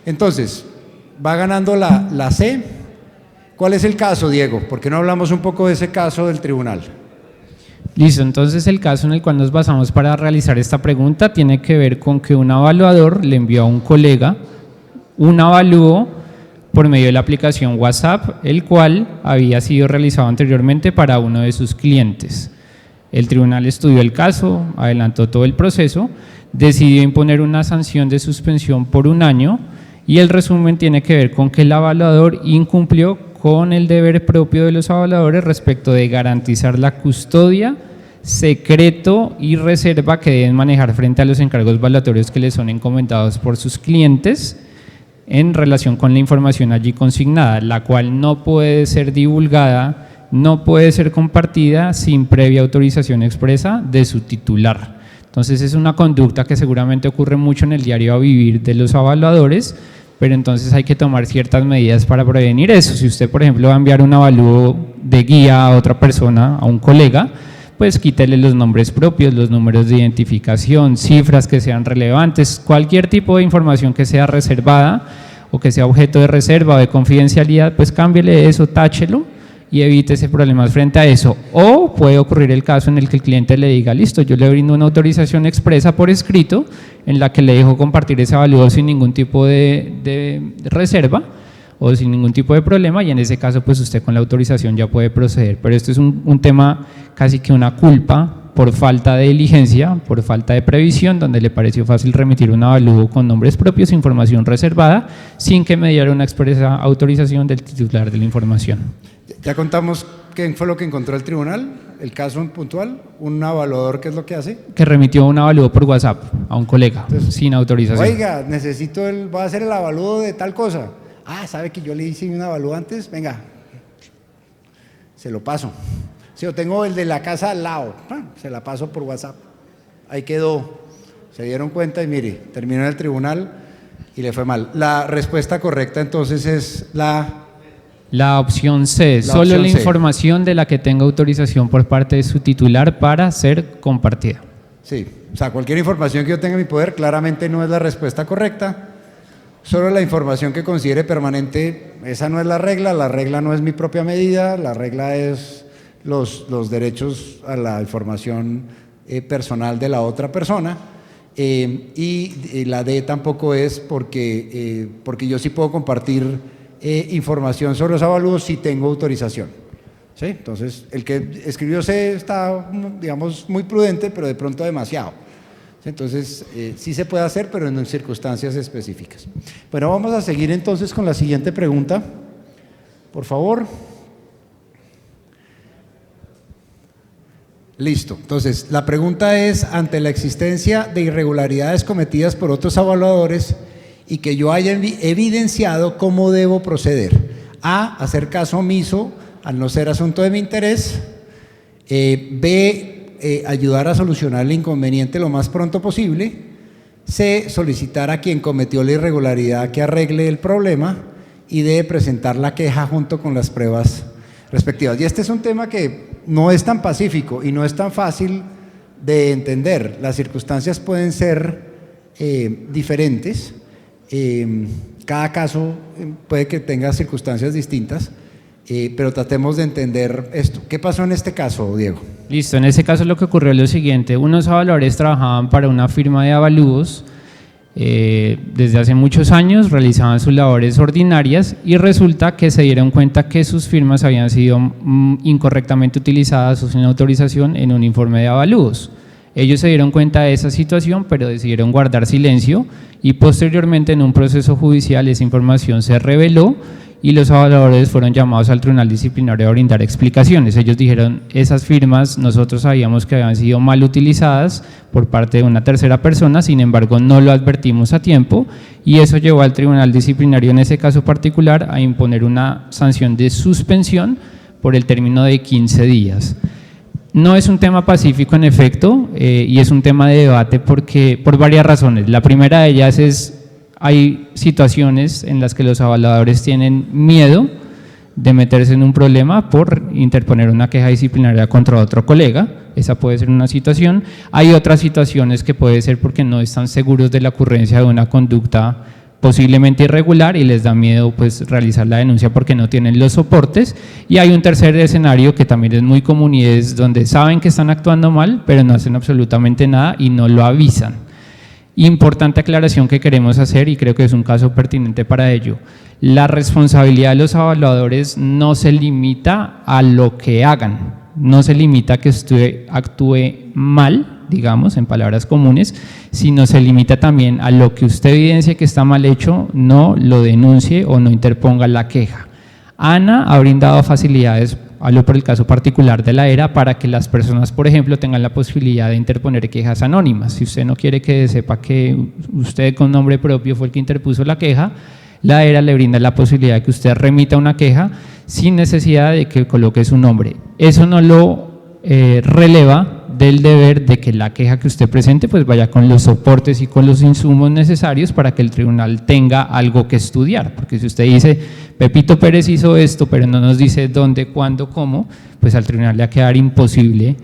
Entonces, va ganando la C. ¿Cuál es el caso, Diego? ¿Por qué no hablamos un poco de ese caso del tribunal? Listo, entonces el caso en el cual nos basamos para realizar esta pregunta tiene que ver con que un evaluador le envió a un colega un avalúo por medio de la aplicación WhatsApp, el cual había sido realizado anteriormente para uno de sus clientes. El tribunal estudió el caso, adelantó todo el proceso, decidió imponer una sanción de suspensión por 1 año y el resumen tiene que ver con que el evaluador incumplió con el deber propio de los evaluadores respecto de garantizar la custodia, secreto y reserva que deben manejar frente a los encargos valuatorios que les son encomendados por sus clientes en relación con la información allí consignada, la cual no puede ser divulgada, no puede ser compartida sin previa autorización expresa de su titular. Entonces es una conducta que seguramente ocurre mucho en el diario a vivir de los evaluadores, pero entonces hay que tomar ciertas medidas para prevenir eso. Si usted, por ejemplo, va a enviar un avalúo de guía a otra persona, a un colega, pues quítele los nombres propios, los números de identificación, cifras que sean relevantes, cualquier tipo de información que sea reservada o que sea objeto de reserva o de confidencialidad, pues cámbiele eso, táchelo y evítese problemas frente a eso. O puede ocurrir el caso en el que el cliente le diga, listo, yo le brindo una autorización expresa por escrito en la que le dejo compartir ese avalúo sin ningún tipo de reserva o sin ningún tipo de problema, y en ese caso pues usted con la autorización ya puede proceder. Pero esto es un tema casi que una culpa por falta de diligencia, por falta de previsión, donde le pareció fácil remitir un avalúo con nombres propios, información reservada, sin que mediara una expresa autorización del titular de la información. Ya contamos qué fue lo que encontró el tribunal, el caso en puntual, un evaluador, ¿qué es lo que hace? Que remitió un avalúo por WhatsApp a un colega, entonces, sin autorización. Oiga, voy a hacer el avalúo de tal cosa. Ah, ¿sabe que yo le hice un avalúo antes? Venga, se lo paso. Si yo tengo el de la casa al lado, se la paso por WhatsApp. Ahí quedó. Se dieron cuenta y mire, terminó en el tribunal y le fue mal. La respuesta correcta entonces es la opción C, solo la información de la que tenga autorización por parte de su titular para ser compartida. Sí, o sea, cualquier información que yo tenga en mi poder claramente no es la respuesta correcta. Solo la información que considere permanente, esa no es la regla no es mi propia medida, la regla es los derechos a la información personal de la otra persona, y la D tampoco es porque yo sí puedo compartir información sobre los avalúos si tengo autorización. ¿Sí? Entonces, el que escribió C está, digamos, muy prudente, pero de pronto demasiado. Entonces, sí se puede hacer, pero en circunstancias específicas. Bueno, vamos a seguir entonces con la siguiente pregunta, por favor. Listo. Entonces, la pregunta es, ante la existencia de irregularidades cometidas por otros evaluadores y que yo haya evidenciado, ¿cómo debo proceder? A, hacer caso omiso al no ser asunto de mi interés. B, ayudar a solucionar el inconveniente lo más pronto posible. C, solicitar a quien cometió la irregularidad que arregle el problema. Y D, presentar la queja junto con las pruebas respectivas. Y este es un tema que no es tan pacífico y no es tan fácil de entender. Las circunstancias pueden ser diferentes. Cada caso puede que tenga circunstancias distintas. Pero tratemos de entender esto. ¿Qué pasó en este caso, Diego? Listo, en ese caso lo que ocurrió es lo siguiente. Unos evaluadores trabajaban para una firma de avalúos desde hace muchos años, realizaban sus labores ordinarias y resulta que se dieron cuenta que sus firmas habían sido incorrectamente utilizadas o sin autorización en un informe de avalúos. Ellos se dieron cuenta de esa situación, pero decidieron guardar silencio y posteriormente en un proceso judicial esa información se reveló y los evaluadores fueron llamados al tribunal disciplinario a brindar explicaciones. Ellos dijeron, esas firmas nosotros sabíamos que habían sido mal utilizadas por parte de una tercera persona, sin embargo no lo advertimos a tiempo y eso llevó al tribunal disciplinario en ese caso particular a imponer una sanción de suspensión por el término de 15 días. No es un tema pacífico en efecto y es un tema de debate por varias razones. La primera de ellas es hay situaciones en las que los evaluadores tienen miedo de meterse en un problema por interponer una queja disciplinaria contra otro colega, esa puede ser una situación. Hay otras situaciones que puede ser porque no están seguros de la ocurrencia de una conducta posiblemente irregular y les da miedo pues realizar la denuncia porque no tienen los soportes. Y hay un tercer escenario que también es muy común y es donde saben que están actuando mal pero no hacen absolutamente nada y no lo avisan. Importante aclaración que queremos hacer y creo que es un caso pertinente para ello. La responsabilidad de los evaluadores no se limita a lo que hagan, no se limita a que usted actúe mal, digamos, en palabras comunes, sino se limita también a lo que usted evidencie que está mal hecho, no lo denuncie o no interponga la queja. ANA ha brindado facilidades, hablo por el caso particular de la ERA, para que las personas, por ejemplo, tengan la posibilidad de interponer quejas anónimas. Si usted no quiere que sepa que usted con nombre propio fue el que interpuso la queja, la ERA le brinda la posibilidad de que usted remita una queja sin necesidad de que coloque su nombre. Eso no lo releva del deber de que la queja que usted presente pues vaya con los soportes y con los insumos necesarios para que el tribunal tenga algo que estudiar, porque si usted dice Pepito Pérez hizo esto pero no nos dice dónde, cuándo, cómo, pues al tribunal le va a quedar imposible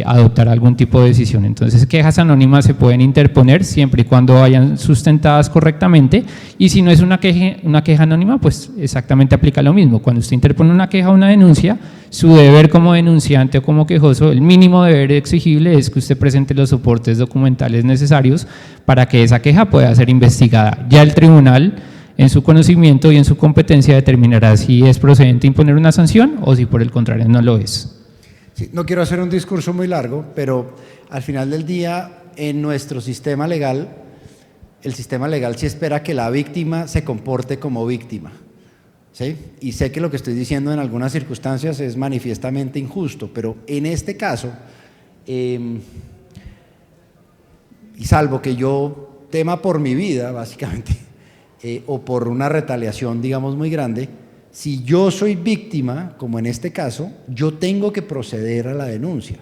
adoptar algún tipo de decisión. Entonces, quejas anónimas se pueden interponer siempre y cuando vayan sustentadas correctamente, y si no es una queja anónima, pues exactamente aplica lo mismo. Cuando usted interpone una queja o una denuncia, su deber como denunciante o como quejoso, el mínimo deber exigible es que usted presente los soportes documentales necesarios para que esa queja pueda ser investigada. Ya el tribunal, en su conocimiento y en su competencia, determinará si es procedente imponer una sanción o si por el contrario no lo es. Sí, no quiero hacer un discurso muy largo, pero al final del día, en nuestro sistema legal, el sistema legal sí espera que la víctima se comporte como víctima, ¿sí? Y sé que lo que estoy diciendo en algunas circunstancias es manifiestamente injusto, pero en este caso, y salvo que yo tema por mi vida, básicamente, o por una retaliación, digamos, muy grande, si yo soy víctima, como en este caso, yo tengo que proceder a la denuncia,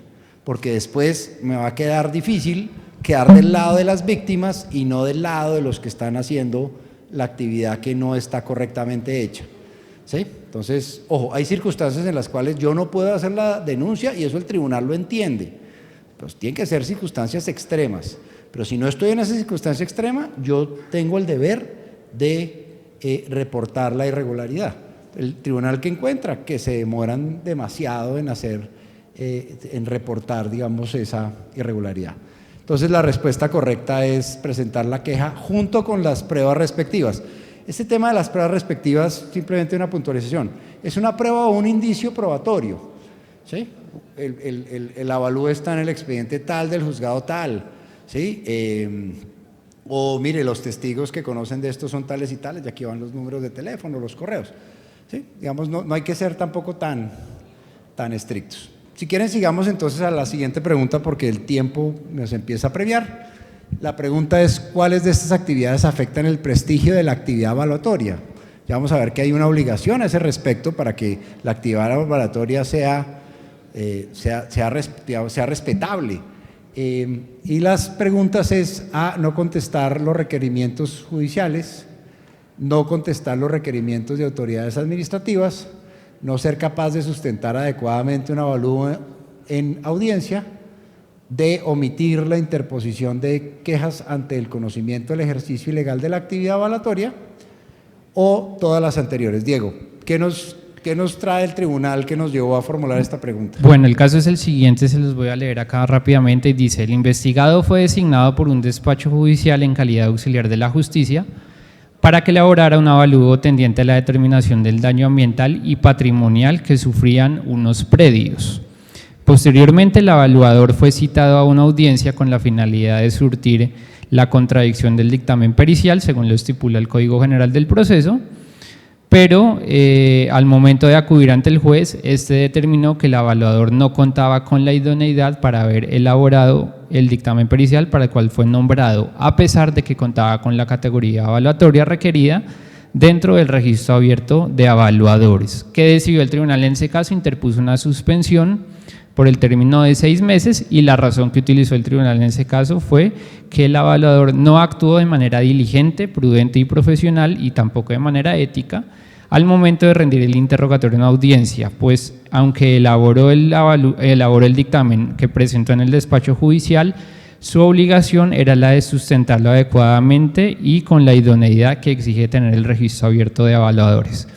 porque después me va a quedar difícil quedar del lado de las víctimas y no del lado de los que están haciendo la actividad que no está correctamente hecha, ¿sí? Entonces, ojo, hay circunstancias en las cuales yo no puedo hacer la denuncia y eso el tribunal lo entiende. Pues tienen que ser circunstancias extremas, pero si no estoy en esa circunstancia extrema, yo tengo el deber de reportar la irregularidad. El tribunal que encuentra que se demoran demasiado en en reportar, digamos, esa irregularidad. Entonces, la respuesta correcta es presentar la queja junto con las pruebas respectivas. Este tema de las pruebas respectivas, simplemente una puntualización, es una prueba o un indicio probatorio, ¿sí? El avalúo está en el expediente tal del juzgado tal, ¿sí? O mire, los testigos que conocen de esto son tales y tales, y aquí van los números de teléfono, los correos, ¿sí? Digamos, no hay que ser tampoco tan estrictos. Si quieren, sigamos entonces a la siguiente pregunta porque el tiempo nos empieza a apremiar. La pregunta es, ¿cuáles de estas actividades afectan el prestigio de la actividad evaluatoria? Ya vamos a ver que hay una obligación a ese respecto para que la actividad evaluatoria sea respetable. Y las preguntas es A, no contestar los requerimientos judiciales, no contestar los requerimientos de autoridades administrativas, no ser capaz de sustentar adecuadamente un avalúo en audiencia, de omitir la interposición de quejas ante el conocimiento del ejercicio ilegal de la actividad evaluatoria, o todas las anteriores. Diego, ¿qué nos trae el tribunal que nos llevó a formular esta pregunta? Bueno, el caso es el siguiente, se los voy a leer acá rápidamente, y dice: el investigado fue designado por un despacho judicial en calidad de auxiliar de la justicia para que elaborara un avalúo tendiente a la determinación del daño ambiental y patrimonial que sufrían unos predios. Posteriormente, el evaluador fue citado a una audiencia con la finalidad de surtir la contradicción del dictamen pericial, según lo estipula el Código General del Proceso, pero al momento de acudir ante el juez, este determinó que el evaluador no contaba con la idoneidad para haber elaborado el dictamen pericial para el cual fue nombrado, a pesar de que contaba con la categoría evaluatoria requerida dentro del registro abierto de evaluadores. ¿Qué decidió el tribunal en ese caso? Interpuso una suspensión por el término de 6 meses, y la razón que utilizó el tribunal en ese caso fue que el evaluador no actuó de manera diligente, prudente y profesional, y tampoco de manera ética al momento de rendir el interrogatorio en audiencia, pues aunque elaboró el dictamen que presentó en el despacho judicial, su obligación era la de sustentarlo adecuadamente y con la idoneidad que exige tener el registro abierto de evaluadores.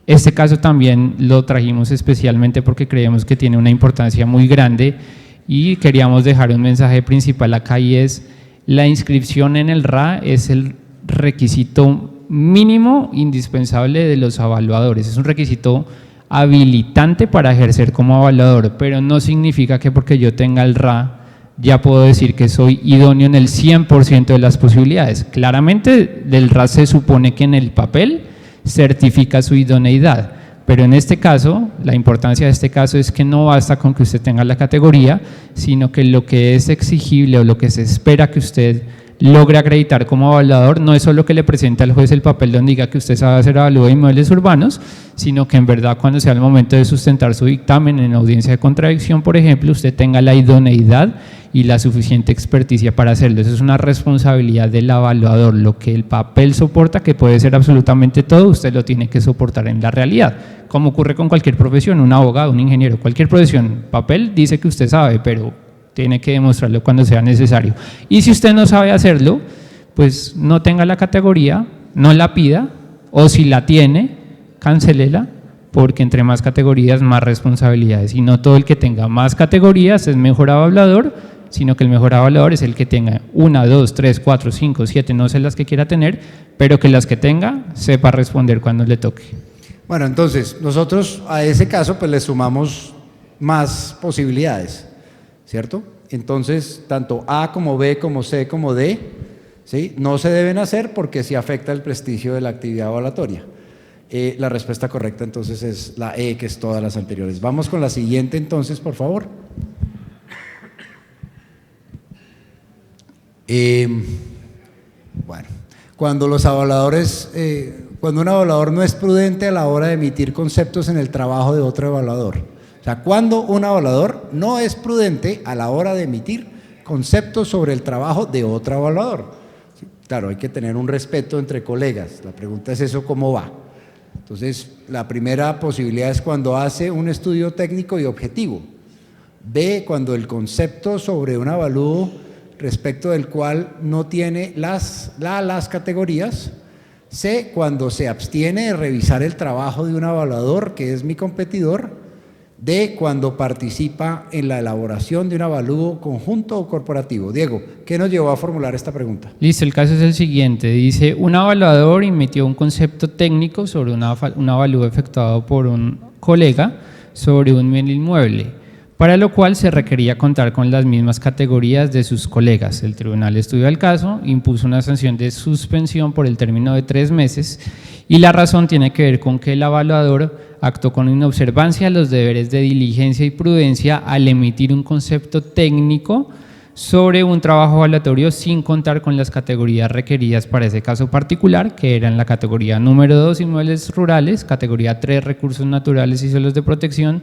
Este caso también lo trajimos especialmente porque creemos que tiene una importancia muy grande y queríamos dejar un mensaje principal acá, y es: la inscripción en el RA es el requisito mínimo indispensable de los evaluadores. Es un requisito habilitante para ejercer como evaluador, pero no significa que porque yo tenga el RA ya puedo decir que soy idóneo en el 100% de las posibilidades. Claramente del RA se supone que en el papel certifica su idoneidad, pero en este caso, la importancia de este caso es que no basta con que usted tenga la categoría, sino que lo que es exigible o lo que se espera que usted logre acreditar como evaluador no es solo que le presente al juez el papel donde diga que usted sabe hacer avalúo de inmuebles urbanos, sino que en verdad cuando sea el momento de sustentar su dictamen en audiencia de contradicción, por ejemplo, usted tenga la idoneidad y la suficiente experticia para hacerlo. Eso es una responsabilidad del evaluador. Lo que el papel soporta, que puede ser absolutamente todo, usted lo tiene que soportar en la realidad, como ocurre con cualquier profesión, un abogado, un ingeniero, cualquier profesión, papel dice que usted sabe, pero tiene que demostrarlo cuando sea necesario. Y si usted no sabe hacerlo, pues no tenga la categoría, no la pida, o si la tiene, cancélela, porque entre más categorías, más responsabilidades. Y no todo el que tenga más categorías es mejor evaluador, sino que el mejor evaluador es el que tenga 1, 2, 3, 4, 5, 7, no sé las que quiera tener, pero que las que tenga sepa responder cuando le toque. Bueno, entonces, nosotros a ese caso pues le sumamos más posibilidades, ¿cierto? Entonces, tanto A como B, como C, como D, ¿sí?, no se deben hacer porque sí afecta el prestigio de la actividad evaluatoria. La respuesta correcta entonces es la E, que es todas las anteriores. Vamos con la siguiente entonces, por favor. Bueno, cuando los evaluadores, cuando un evaluador no es prudente a la hora de emitir conceptos en el trabajo de otro evaluador. O sea, cuando un evaluador no es prudente a la hora de emitir conceptos sobre el trabajo de otro evaluador. ¿Sí? Claro, hay que tener un respeto entre colegas. La pregunta es eso, ¿cómo va? Entonces, la primera posibilidad es cuando hace un estudio técnico y objetivo. B, cuando el concepto sobre un avalúo respecto del cual no tiene las categorías. C, cuando se abstiene de revisar el trabajo de un evaluador que es mi competidor. D, cuando participa en la elaboración de un avalúo conjunto o corporativo. Diego, ¿qué nos llevó a formular esta pregunta? Listo, el caso es el siguiente. Dice, un evaluador emitió un concepto técnico sobre un avalúo efectuado por un colega sobre un bien inmueble, para lo cual se requería contar con las mismas categorías de sus colegas. El tribunal estudió el caso, impuso una sanción de suspensión por el término de 3 meses y la razón tiene que ver con que el evaluador actuó con inobservancia a los deberes de diligencia y prudencia al emitir un concepto técnico sobre un trabajo evaluatorio sin contar con las categorías requeridas para ese caso particular, que eran la categoría número 2, inmuebles rurales, categoría 3, recursos naturales y suelos de protección,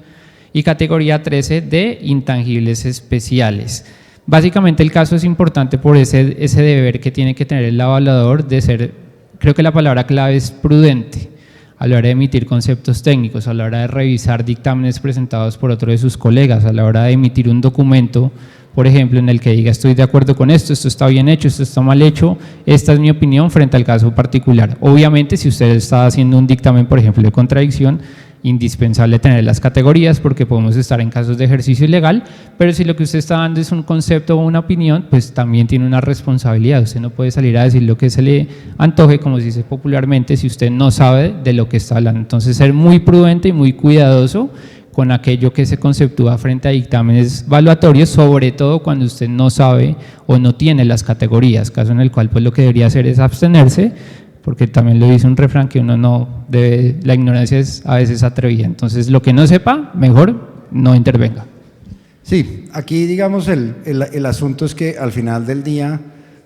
y categoría 13 de intangibles especiales. Básicamente el caso es importante por ese deber que tiene que tener el evaluador de ser, creo que la palabra clave es prudente, a la hora de emitir conceptos técnicos, a la hora de revisar dictámenes presentados por otro de sus colegas, a la hora de emitir un documento, por ejemplo, en el que diga estoy de acuerdo con esto está bien hecho, esto está mal hecho, esta es mi opinión frente al caso particular. Obviamente, si usted está haciendo un dictamen, por ejemplo, de contradicción, indispensable tener las categorías porque podemos estar en casos de ejercicio ilegal, pero si lo que usted está dando es un concepto o una opinión, pues también tiene una responsabilidad. Usted no puede salir a decir lo que se le antoje, como se dice popularmente, si usted no sabe de lo que está hablando. Entonces, ser muy prudente y muy cuidadoso con aquello que se conceptúa frente a dictámenes evaluatorios, sobre todo cuando usted no sabe o no tiene las categorías, caso en el cual pues lo que debería hacer es abstenerse, porque también lo dice un refrán que uno no debe, la ignorancia es a veces atrevida. Entonces, lo que no sepa, mejor no intervenga. Sí, aquí digamos el asunto es que al final del día,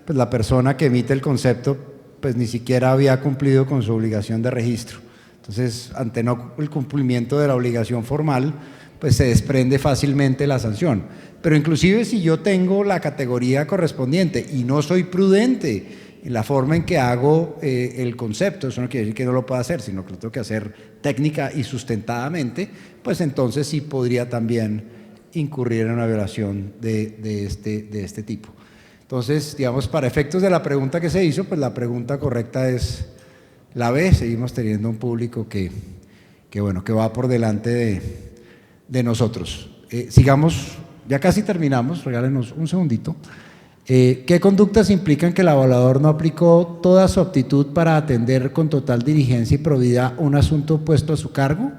pues la persona que emite el concepto, pues ni siquiera había cumplido con su obligación de registro. Entonces, ante no el cumplimiento de la obligación formal, pues se desprende fácilmente la sanción. Pero inclusive si yo tengo la categoría correspondiente y no soy prudente en la forma en que hago el concepto, eso no quiere decir que no lo pueda hacer, sino que lo tengo que hacer técnica y sustentadamente, pues entonces sí podría también incurrir en una violación de este tipo. Entonces, digamos, para efectos de la pregunta que se hizo, pues la pregunta correcta es la B. Seguimos teniendo un público que va por delante de nosotros. Sigamos, ya casi terminamos, regálenos un segundito. ¿Qué conductas implican que el evaluador no aplicó toda su aptitud para atender con total diligencia y probidad un asunto puesto a su cargo?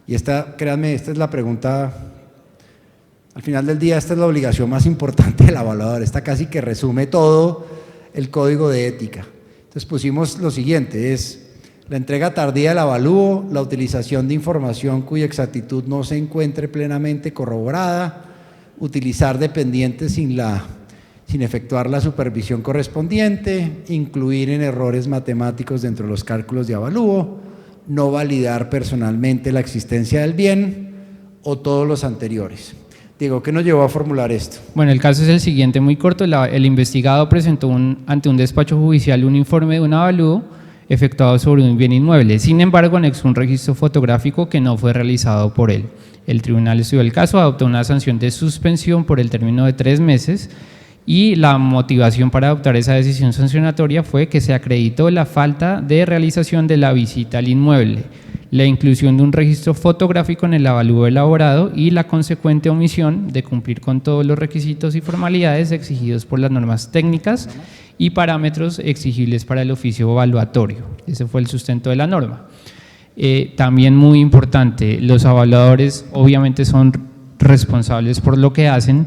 Y créanme, esta es la pregunta, al final del día, esta es la obligación más importante del evaluador. Esta casi que resume todo el código de ética. Entonces pusimos lo siguiente, es la entrega tardía del avalúo, la utilización de información cuya exactitud no se encuentre plenamente corroborada, utilizar dependientes sin efectuar la supervisión correspondiente, incluir en errores matemáticos dentro de los cálculos de avalúo, no validar personalmente la existencia del bien o todos los anteriores. Diego, ¿qué nos llevó a formular esto? Bueno, el caso es el siguiente, muy corto. El investigado presentó ante un despacho judicial un informe de un avalúo efectuado sobre un bien inmueble. Sin embargo, anexó un registro fotográfico que no fue realizado por él. El tribunal estudió el caso, adoptó una sanción de suspensión por el término de 3 meses y la motivación para adoptar esa decisión sancionatoria fue que se acreditó la falta de realización de la visita al inmueble, la inclusión de un registro fotográfico en el avalúo elaborado y la consecuente omisión de cumplir con todos los requisitos y formalidades exigidos por las normas técnicas y parámetros exigibles para el oficio evaluatorio. Ese fue el sustento de la norma. También muy importante, los evaluadores obviamente son responsables por lo que hacen,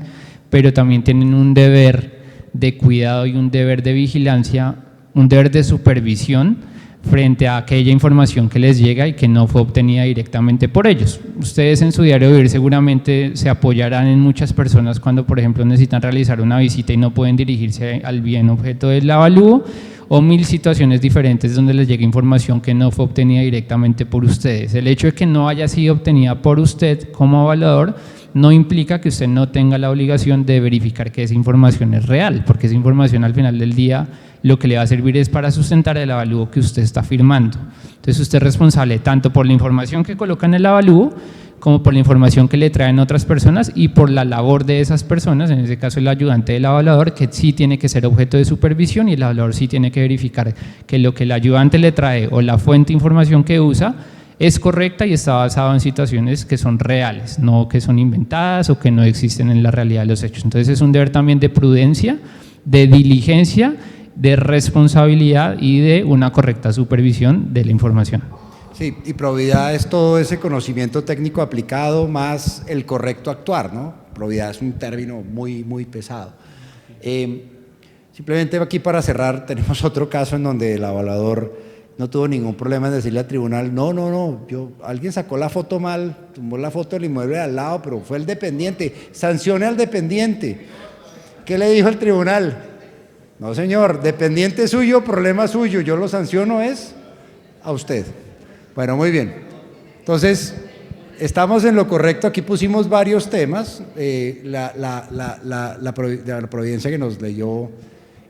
pero también tienen un deber de cuidado y un deber de vigilancia, un deber de supervisión frente a aquella información que les llega y que no fue obtenida directamente por ellos. Ustedes en su diario vivir seguramente se apoyarán en muchas personas cuando, por ejemplo, necesitan realizar una visita y no pueden dirigirse al bien objeto del avalúo, o 1000 situaciones diferentes donde les llega información que no fue obtenida directamente por ustedes. El hecho de que no haya sido obtenida por usted como evaluador no implica que usted no tenga la obligación de verificar que esa información es real, porque esa información al final del día lo que le va a servir es para sustentar el avalúo que usted está firmando. Entonces usted es responsable tanto por la información que coloca en el avalúo como por la información que le traen otras personas y por la labor de esas personas, en este caso el ayudante del evaluador, que sí tiene que ser objeto de supervisión y el evaluador sí tiene que verificar que lo que el ayudante le trae o la fuente de información que usa es correcta y está basado en situaciones que son reales, no que son inventadas o que no existen en la realidad de los hechos. Entonces es un deber también de prudencia, de diligencia, de responsabilidad y de una correcta supervisión de la información. Sí, y probidad es todo ese conocimiento técnico aplicado más el correcto actuar, ¿no? Probidad es un término muy, muy pesado. Simplemente aquí para cerrar, tenemos otro caso en donde el evaluador no tuvo ningún problema en decirle al tribunal, no, alguien sacó la foto mal, tomó la foto del inmueble de al lado, pero fue el dependiente, sancione al dependiente. ¿Qué le dijo el tribunal? No señor, dependiente suyo, problema suyo, yo lo sanciono es a usted. Bueno, muy bien. Entonces, estamos en lo correcto, aquí pusimos varios temas, la providencia que nos leyó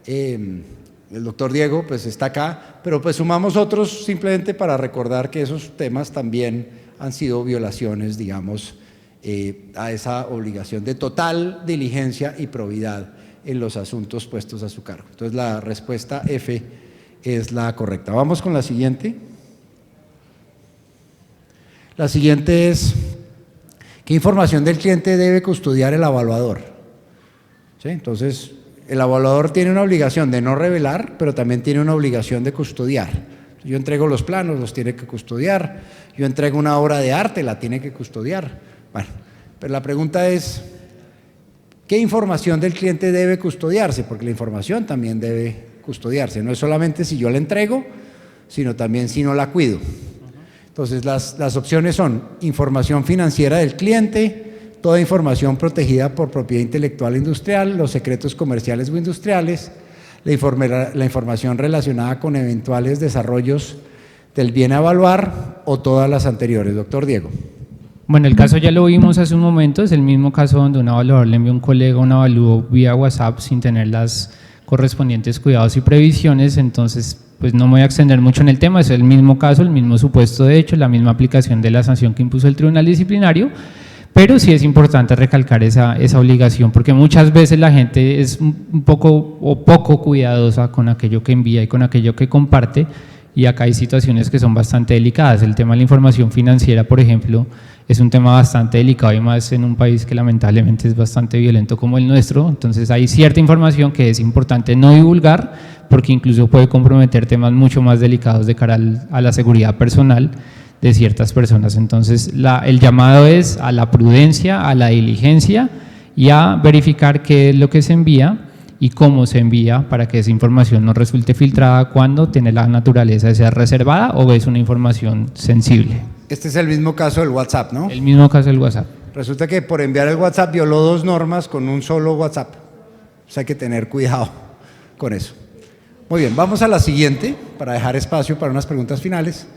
el doctor Diego, pues está acá, pero pues sumamos otros simplemente para recordar que esos temas también han sido violaciones, digamos, a esa obligación de total diligencia y probidad en los asuntos puestos a su cargo. Entonces la respuesta F es la correcta. Vamos con la siguiente. La siguiente es, ¿qué información del cliente debe custodiar el evaluador? ¿Sí? Entonces, el evaluador tiene una obligación de no revelar, pero también tiene una obligación de custodiar. Yo entrego los planos, los tiene que custodiar. Yo entrego una obra de arte, la tiene que custodiar. Bueno, pero la pregunta es, ¿qué información del cliente debe custodiarse? Porque la información también debe custodiarse. No es solamente si yo la entrego, sino también si no la cuido. Entonces, las opciones son información financiera del cliente, toda información protegida por propiedad intelectual industrial, los secretos comerciales o industriales, la información relacionada con eventuales desarrollos del bien a evaluar o todas las anteriores. Doctor Diego. Bueno, el caso ya lo vimos hace un momento, es el mismo caso donde un evaluador le envió a un colega un avalúo vía WhatsApp sin tener las correspondientes cuidados y previsiones, entonces pues no me voy a extender mucho en el tema, es el mismo caso, el mismo supuesto de hecho, la misma aplicación de la sanción que impuso el tribunal disciplinario, pero sí es importante recalcar esa obligación, porque muchas veces la gente es un poco o poco cuidadosa con aquello que envía y con aquello que comparte, y acá hay situaciones que son bastante delicadas. El tema de la información financiera, por ejemplo, es un tema bastante delicado y más en un país que lamentablemente es bastante violento como el nuestro. Entonces hay cierta información que es importante no divulgar porque incluso puede comprometer temas mucho más delicados de cara a la seguridad personal de ciertas personas. Entonces el llamado es a la prudencia, a la diligencia y a verificar qué es lo que se envía y cómo se envía para que esa información no resulte filtrada cuando tiene la naturaleza de ser reservada o es una información sensible. Este es el mismo caso del WhatsApp, ¿no? El mismo caso del WhatsApp. Resulta que por enviar el WhatsApp violó 2 normas con un solo WhatsApp. O sea, hay que tener cuidado con eso. Muy bien, vamos a la siguiente para dejar espacio para unas preguntas finales.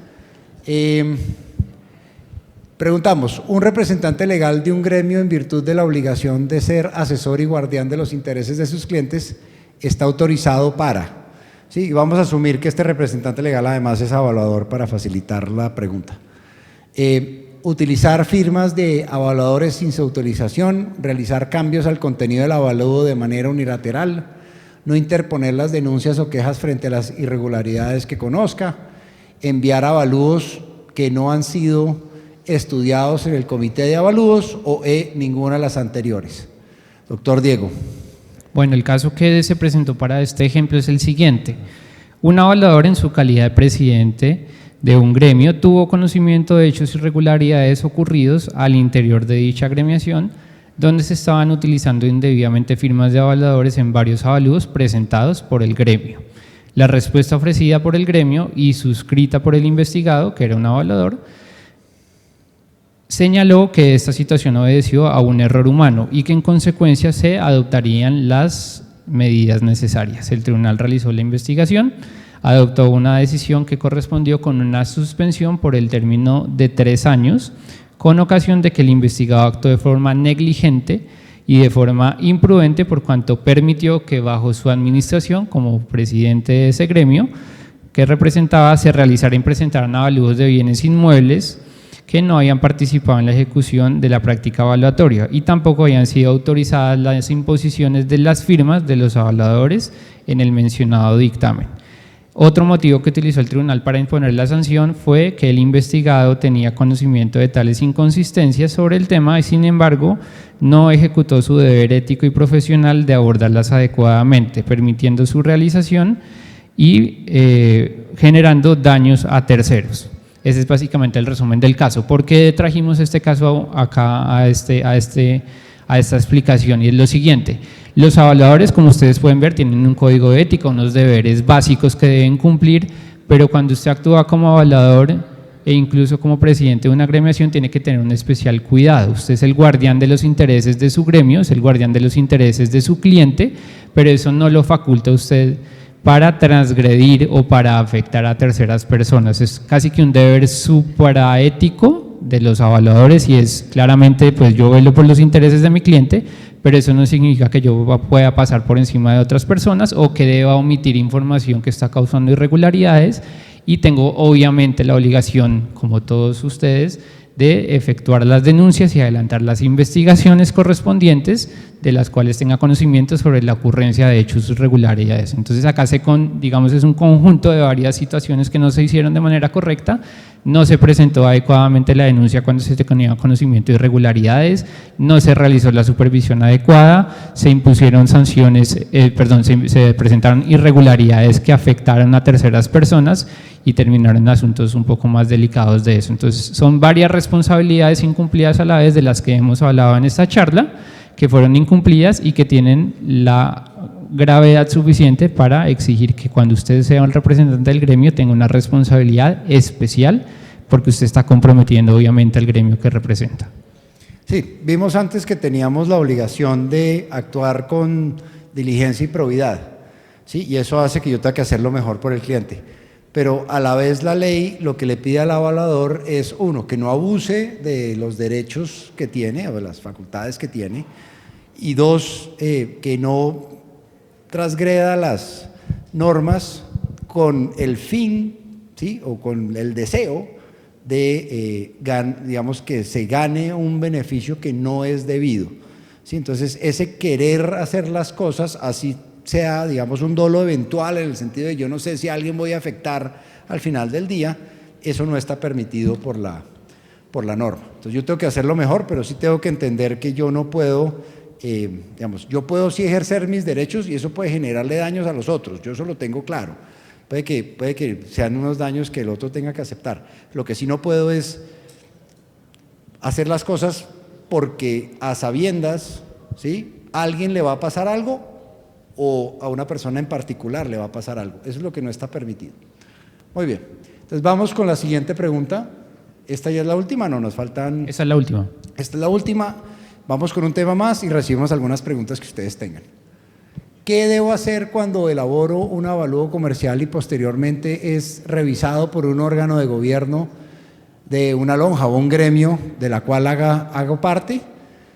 Preguntamos, ¿un representante legal de un gremio en virtud de la obligación de ser asesor y guardián de los intereses de sus clientes está autorizado para Sí, y vamos a asumir que este representante legal además es evaluador para facilitar la pregunta. Utilizar firmas de evaluadores sin su autorización, realizar cambios al contenido del avalúo de manera unilateral, no interponer las denuncias o quejas frente a las irregularidades que conozca, enviar avalúos que no han sido estudiados en el comité de avalúos o ninguna de las anteriores. Doctor Diego. Bueno, el caso que se presentó para este ejemplo es el siguiente. Un evaluador en su calidad de presidente de un gremio tuvo conocimiento de hechos y irregularidades ocurridos al interior de dicha agremiación, donde se estaban utilizando indebidamente firmas de evaluadores en varios avalúos presentados por el gremio. La respuesta ofrecida por el gremio y suscrita por el investigado, que era un evaluador, señaló que esta situación obedeció a un error humano y que en consecuencia se adoptarían las medidas necesarias. El tribunal realizó la investigación, adoptó una decisión que correspondió con una suspensión por el término de 3 años, con ocasión de que el investigado actuó de forma negligente y de forma imprudente por cuanto permitió que bajo su administración como presidente de ese gremio que representaba se realizaran y presentaran avalúos de bienes inmuebles que no habían participado en la ejecución de la práctica evaluatoria y tampoco habían sido autorizadas las imposiciones de las firmas de los evaluadores en el mencionado dictamen. Otro motivo que utilizó el tribunal para imponer la sanción fue que el investigado tenía conocimiento de tales inconsistencias sobre el tema y sin embargo no ejecutó su deber ético y profesional de abordarlas adecuadamente, permitiendo su realización y generando daños a terceros. Ese es básicamente el resumen del caso. ¿Por qué trajimos este caso acá a esta explicación? Y es lo siguiente: los evaluadores, como ustedes pueden ver, tienen un código de ética, unos deberes básicos que deben cumplir, pero cuando usted actúa como evaluador e incluso como presidente de una agremiación tiene que tener un especial cuidado. Usted es el guardián de los intereses de su gremio, es el guardián de los intereses de su cliente, pero eso no lo faculta a usted para transgredir o para afectar a terceras personas. Es casi que un deber supraético de los evaluadores y es claramente, pues yo velo por los intereses de mi cliente, pero eso no significa que yo pueda pasar por encima de otras personas o que deba omitir información que está causando irregularidades, y tengo obviamente la obligación, como todos ustedes, de efectuar las denuncias y adelantar las investigaciones correspondientes de las cuales tenga conocimiento sobre la ocurrencia de hechos irregularidades. Entonces acá digamos, es un conjunto de varias situaciones que no se hicieron de manera correcta, no se presentó adecuadamente la denuncia cuando se tenía conocimiento de irregularidades, no se realizó la supervisión adecuada, se impusieron sanciones, se presentaron irregularidades que afectaron a terceras personas y terminaron en asuntos un poco más delicados de eso. Entonces son varias responsabilidades incumplidas a la vez de las que hemos hablado en esta charla, que fueron incumplidas y que tienen la gravedad suficiente para exigir que cuando usted sea un representante del gremio tenga una responsabilidad especial, porque usted está comprometiendo obviamente al gremio que representa. Sí, vimos antes que teníamos la obligación de actuar con diligencia y probidad, ¿sí? Y eso hace que yo tenga que hacerlo mejor por el cliente. Pero a la vez la ley lo que le pide al evaluador es, uno, que no abuse de los derechos que tiene o de las facultades que tiene, y dos, que no transgreda las normas con el fin, ¿sí? O con el deseo de, digamos, que se gane un beneficio que no es debido, ¿sí? Entonces ese querer hacer las cosas así sea, digamos, un dolo eventual, en el sentido de yo no sé si a alguien voy a afectar al final del día, eso no está permitido por la norma. Entonces yo tengo que hacerlo mejor, pero sí tengo que entender que yo no puedo, digamos, yo puedo sí ejercer mis derechos y eso puede generarle daños a los otros, yo eso lo tengo claro. Puede que sean unos daños que el otro tenga que aceptar. Lo que sí no puedo es hacer las cosas porque a sabiendas, ¿sí?, a alguien le va a pasar algo o a una persona en particular le va a pasar algo. Eso es lo que no está permitido. Muy bien. Entonces vamos con la siguiente pregunta. ¿Esta ya es la última? No, nos faltan… Esa es la última. Esta es la última. Vamos con un tema más y recibimos algunas preguntas que ustedes tengan. ¿Qué debo hacer cuando elaboro un avalúo comercial y posteriormente es revisado por un órgano de gobierno de una lonja o un gremio de la cual hago parte?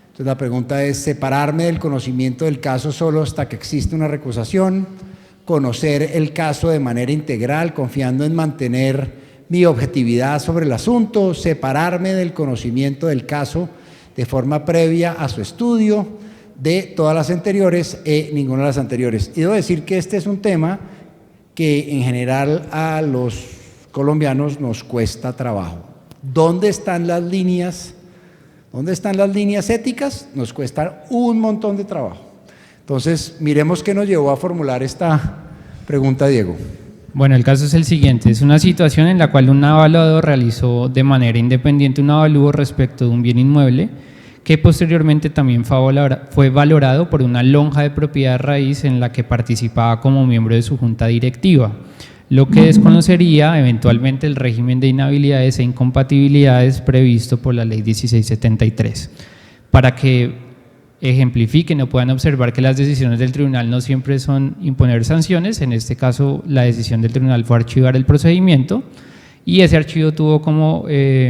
Entonces la pregunta es: ¿separarme del conocimiento del caso solo hasta que existe una recusación? conocer el caso de manera integral, confiando en mantener mi objetividad sobre el asunto, separarme del conocimiento del caso de forma previa a su estudio, de todas las anteriores ninguna de las anteriores. Y debo decir que este es un tema que en general a los colombianos nos cuesta trabajo. ¿Dónde están las líneas? ¿Dónde están las líneas éticas? Nos cuesta un montón de trabajo. Entonces, miremos qué nos llevó a formular esta pregunta, Diego. Bueno, el caso es el siguiente. Es una situación en la cual un evaluador realizó de manera independiente un avalúo respecto de un bien inmueble que posteriormente también fue valorado por una lonja de propiedad raíz en la que participaba como miembro de su junta directiva, lo que desconocería eventualmente el régimen de inhabilidades e incompatibilidades previsto por la Ley 1673. Para que ejemplifiquen o puedan observar que las decisiones del tribunal no siempre son imponer sanciones, en este caso la decisión del tribunal fue archivar el procedimiento y ese archivo tuvo como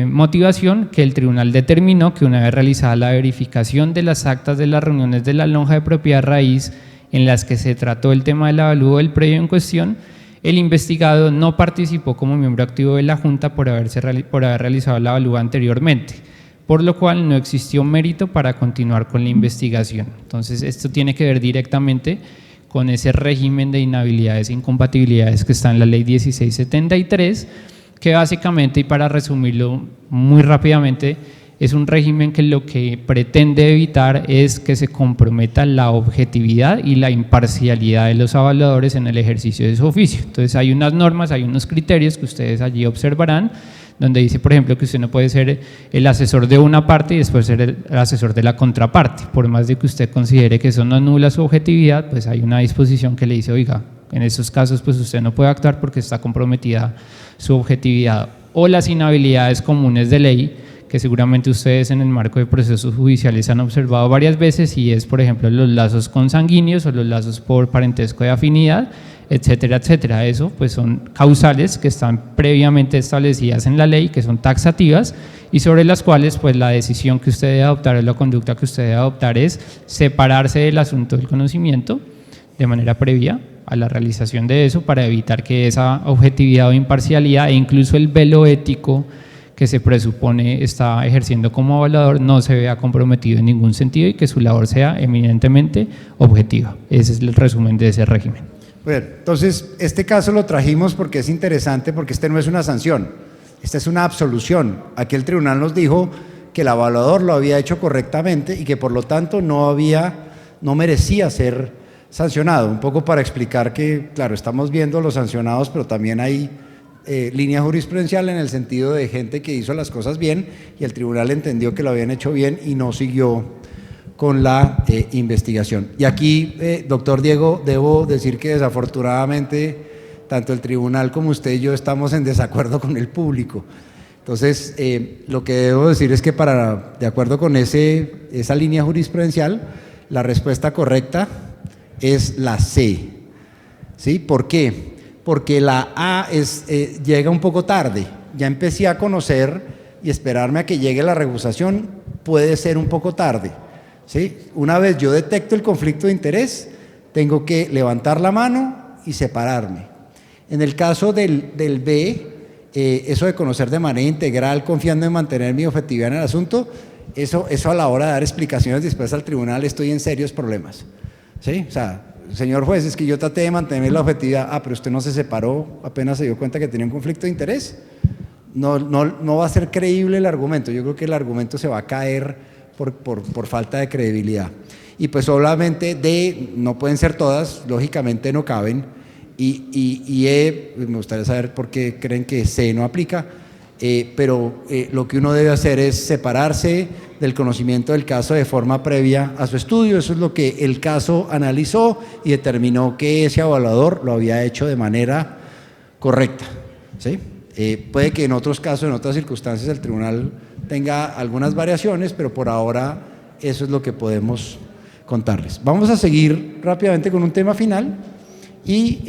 motivación que el tribunal determinó que una vez realizada la verificación de las actas de las reuniones de la lonja de propiedad raíz en las que se trató el tema del avalúo del predio en cuestión, el investigado no participó como miembro activo de la Junta por haber realizado el avalúo anteriormente, por lo cual no existió mérito para continuar con la investigación. Entonces, esto tiene que ver directamente con ese régimen de inhabilidades e incompatibilidades que está en la Ley 1673, que básicamente, y para resumirlo muy rápidamente, es un régimen que lo que pretende evitar es que se comprometa la objetividad y la imparcialidad de los evaluadores en el ejercicio de su oficio. Entonces hay unas normas, hay unos criterios que ustedes allí observarán, donde dice, por ejemplo, que usted no puede ser el asesor de una parte y después ser el asesor de la contraparte. Por más de que usted considere que eso no anula su objetividad, pues hay una disposición que le dice, oiga, en estos casos pues usted no puede actuar porque está comprometida su objetividad. O las inhabilidades comunes de ley, que seguramente ustedes en el marco de procesos judiciales han observado varias veces, y es, por ejemplo, los lazos consanguíneos o los lazos por parentesco de afinidad, etcétera, etcétera. Eso pues son causales que están previamente establecidas en la ley, que son taxativas y sobre las cuales pues la decisión que usted debe adoptar o la conducta que usted debe adoptar es separarse del asunto del conocimiento de manera previa a la realización de eso para evitar que esa objetividad o imparcialidad e incluso el velo ético que se presupone está ejerciendo como evaluador no se vea comprometido en ningún sentido y que su labor sea eminentemente objetiva. Ese es el resumen de ese régimen. Bueno, entonces este caso lo trajimos porque es interesante, porque este no es una sanción, esta es una absolución. Aquí el tribunal nos dijo que el evaluador lo había hecho correctamente y que por lo tanto no merecía ser sancionado. Un poco para explicar que, claro, estamos viendo los sancionados, pero también hay línea jurisprudencial en el sentido de gente que hizo las cosas bien y el tribunal entendió que lo habían hecho bien y no siguió con la investigación. Y aquí, doctor Diego, debo decir que desafortunadamente tanto el tribunal como usted y yo estamos en desacuerdo con el público. Entonces, lo que debo decir es que de acuerdo con esa línea jurisprudencial, la respuesta correcta es la C. ¿Sí? ¿Por qué? Porque la A llega un poco tarde. Ya empecé a conocer y esperarme a que llegue la recusación puede ser un poco tarde. ¿Sí? Una vez yo detecto el conflicto de interés, tengo que levantar la mano y separarme. En el caso del B, eso de conocer de manera integral, confiando en mantener mi objetividad en el asunto, eso a la hora de dar explicaciones después al tribunal estoy en serios problemas. ¿Sí? O sea, señor juez, es que yo traté de mantener la objetividad, pero usted no se separó, apenas se dio cuenta que tenía un conflicto de interés. No va a ser creíble el argumento, yo creo que el argumento se va a caer por falta de credibilidad. Y pues obviamente no pueden ser todas, lógicamente no caben, y me gustaría saber por qué creen que C no aplica, pero lo que uno debe hacer es separarse del conocimiento del caso de forma previa a su estudio. Eso es lo que el caso analizó y determinó que ese evaluador lo había hecho de manera correcta. ¿Sí? Puede que en otros casos, en otras circunstancias, el tribunal tenga algunas variaciones, pero por ahora eso es lo que podemos contarles. Vamos a seguir rápidamente con un tema final y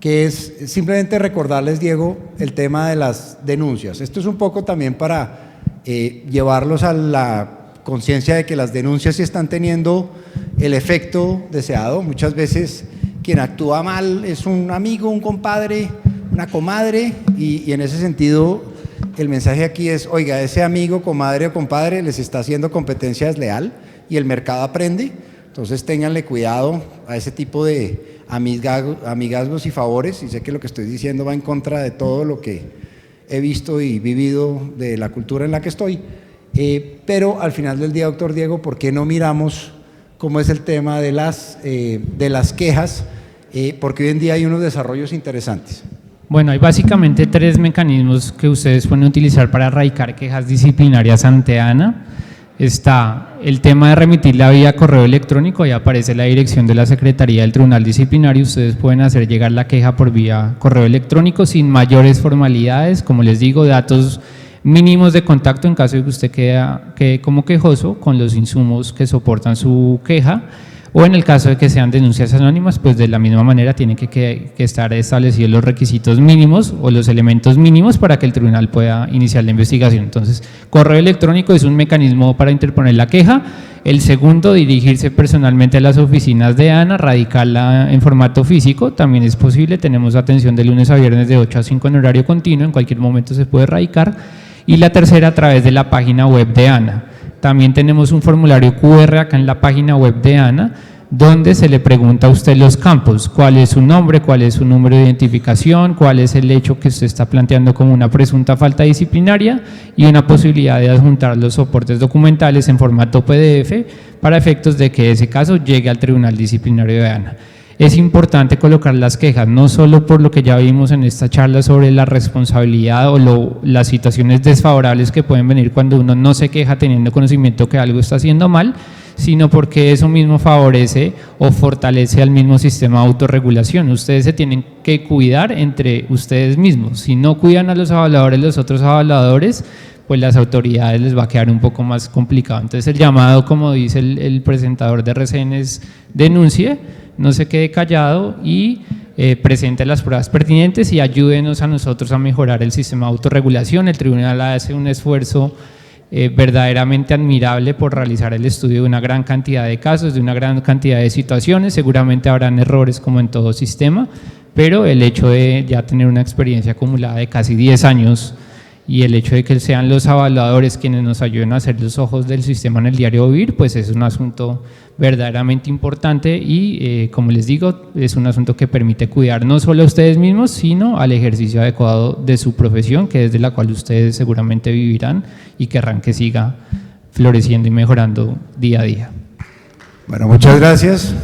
que es simplemente recordarles, Diego, el tema de las denuncias. Esto es un poco también para llevarlos a la conciencia de que las denuncias sí están teniendo el efecto deseado. Muchas veces quien actúa mal es un amigo, un compadre, una comadre, y en ese sentido el mensaje aquí es, oiga, ese amigo, comadre o compadre les está haciendo competencia desleal y el mercado aprende, entonces ténganle cuidado a ese tipo de amigazgos y favores, y sé que lo que estoy diciendo va en contra de todo lo que he visto y vivido de la cultura en la que estoy, pero al final del día, doctor Diego, ¿por qué no miramos cómo es el tema de las quejas? Porque hoy en día hay unos desarrollos interesantes. Bueno, hay básicamente 3 mecanismos que ustedes pueden utilizar para erradicar quejas disciplinarias ante ANA. Está el tema de remitirla vía correo electrónico, ahí aparece la dirección de la Secretaría del Tribunal Disciplinario, ustedes pueden hacer llegar la queja por vía correo electrónico sin mayores formalidades, como les digo, datos mínimos de contacto en caso de que usted quede como quejoso con los insumos que soportan su queja, o en el caso de que sean denuncias anónimas, pues de la misma manera tienen que estar establecidos los requisitos mínimos o los elementos mínimos para que el tribunal pueda iniciar la investigación. Entonces, correo electrónico es un mecanismo para interponer la queja. El segundo, dirigirse personalmente a las oficinas de ANA, radicarla en formato físico, también es posible, tenemos atención de lunes a viernes de 8 a 5 en horario continuo, en cualquier momento se puede radicar. Y la tercera, a través de la página web de ANA. También tenemos un formulario QR acá en la página web de ANA, donde se le pregunta a usted los campos, cuál es su nombre, cuál es su número de identificación, cuál es el hecho que usted está planteando como una presunta falta disciplinaria y una posibilidad de adjuntar los soportes documentales en formato PDF para efectos de que ese caso llegue al Tribunal Disciplinario de ANA. Es importante colocar las quejas, no solo por lo que ya vimos en esta charla sobre la responsabilidad o las situaciones desfavorables que pueden venir cuando uno no se queja teniendo conocimiento que algo está haciendo mal, sino porque eso mismo favorece o fortalece al mismo sistema de autorregulación. Ustedes se tienen que cuidar entre ustedes mismos. Si no cuidan a los avaladores, los otros avaladores, pues las autoridades les va a quedar un poco más complicado. Entonces el llamado, como dice el presentador de RCN, es denuncie, no se quede callado y presente las pruebas pertinentes y ayúdenos a nosotros a mejorar el sistema de autorregulación. El tribunal hace un esfuerzo verdaderamente admirable por realizar el estudio de una gran cantidad de casos, de una gran cantidad de situaciones. Seguramente habrán errores como en todo sistema, pero el hecho de ya tener una experiencia acumulada de casi 10 años y el hecho de que sean los evaluadores quienes nos ayuden a hacer los ojos del sistema en el diario vivir, pues es un asunto verdaderamente importante y como les digo, es un asunto que permite cuidar no solo a ustedes mismos, sino al ejercicio adecuado de su profesión, que es de la cual ustedes seguramente vivirán y querrán que siga floreciendo y mejorando día a día. Bueno, muchas gracias.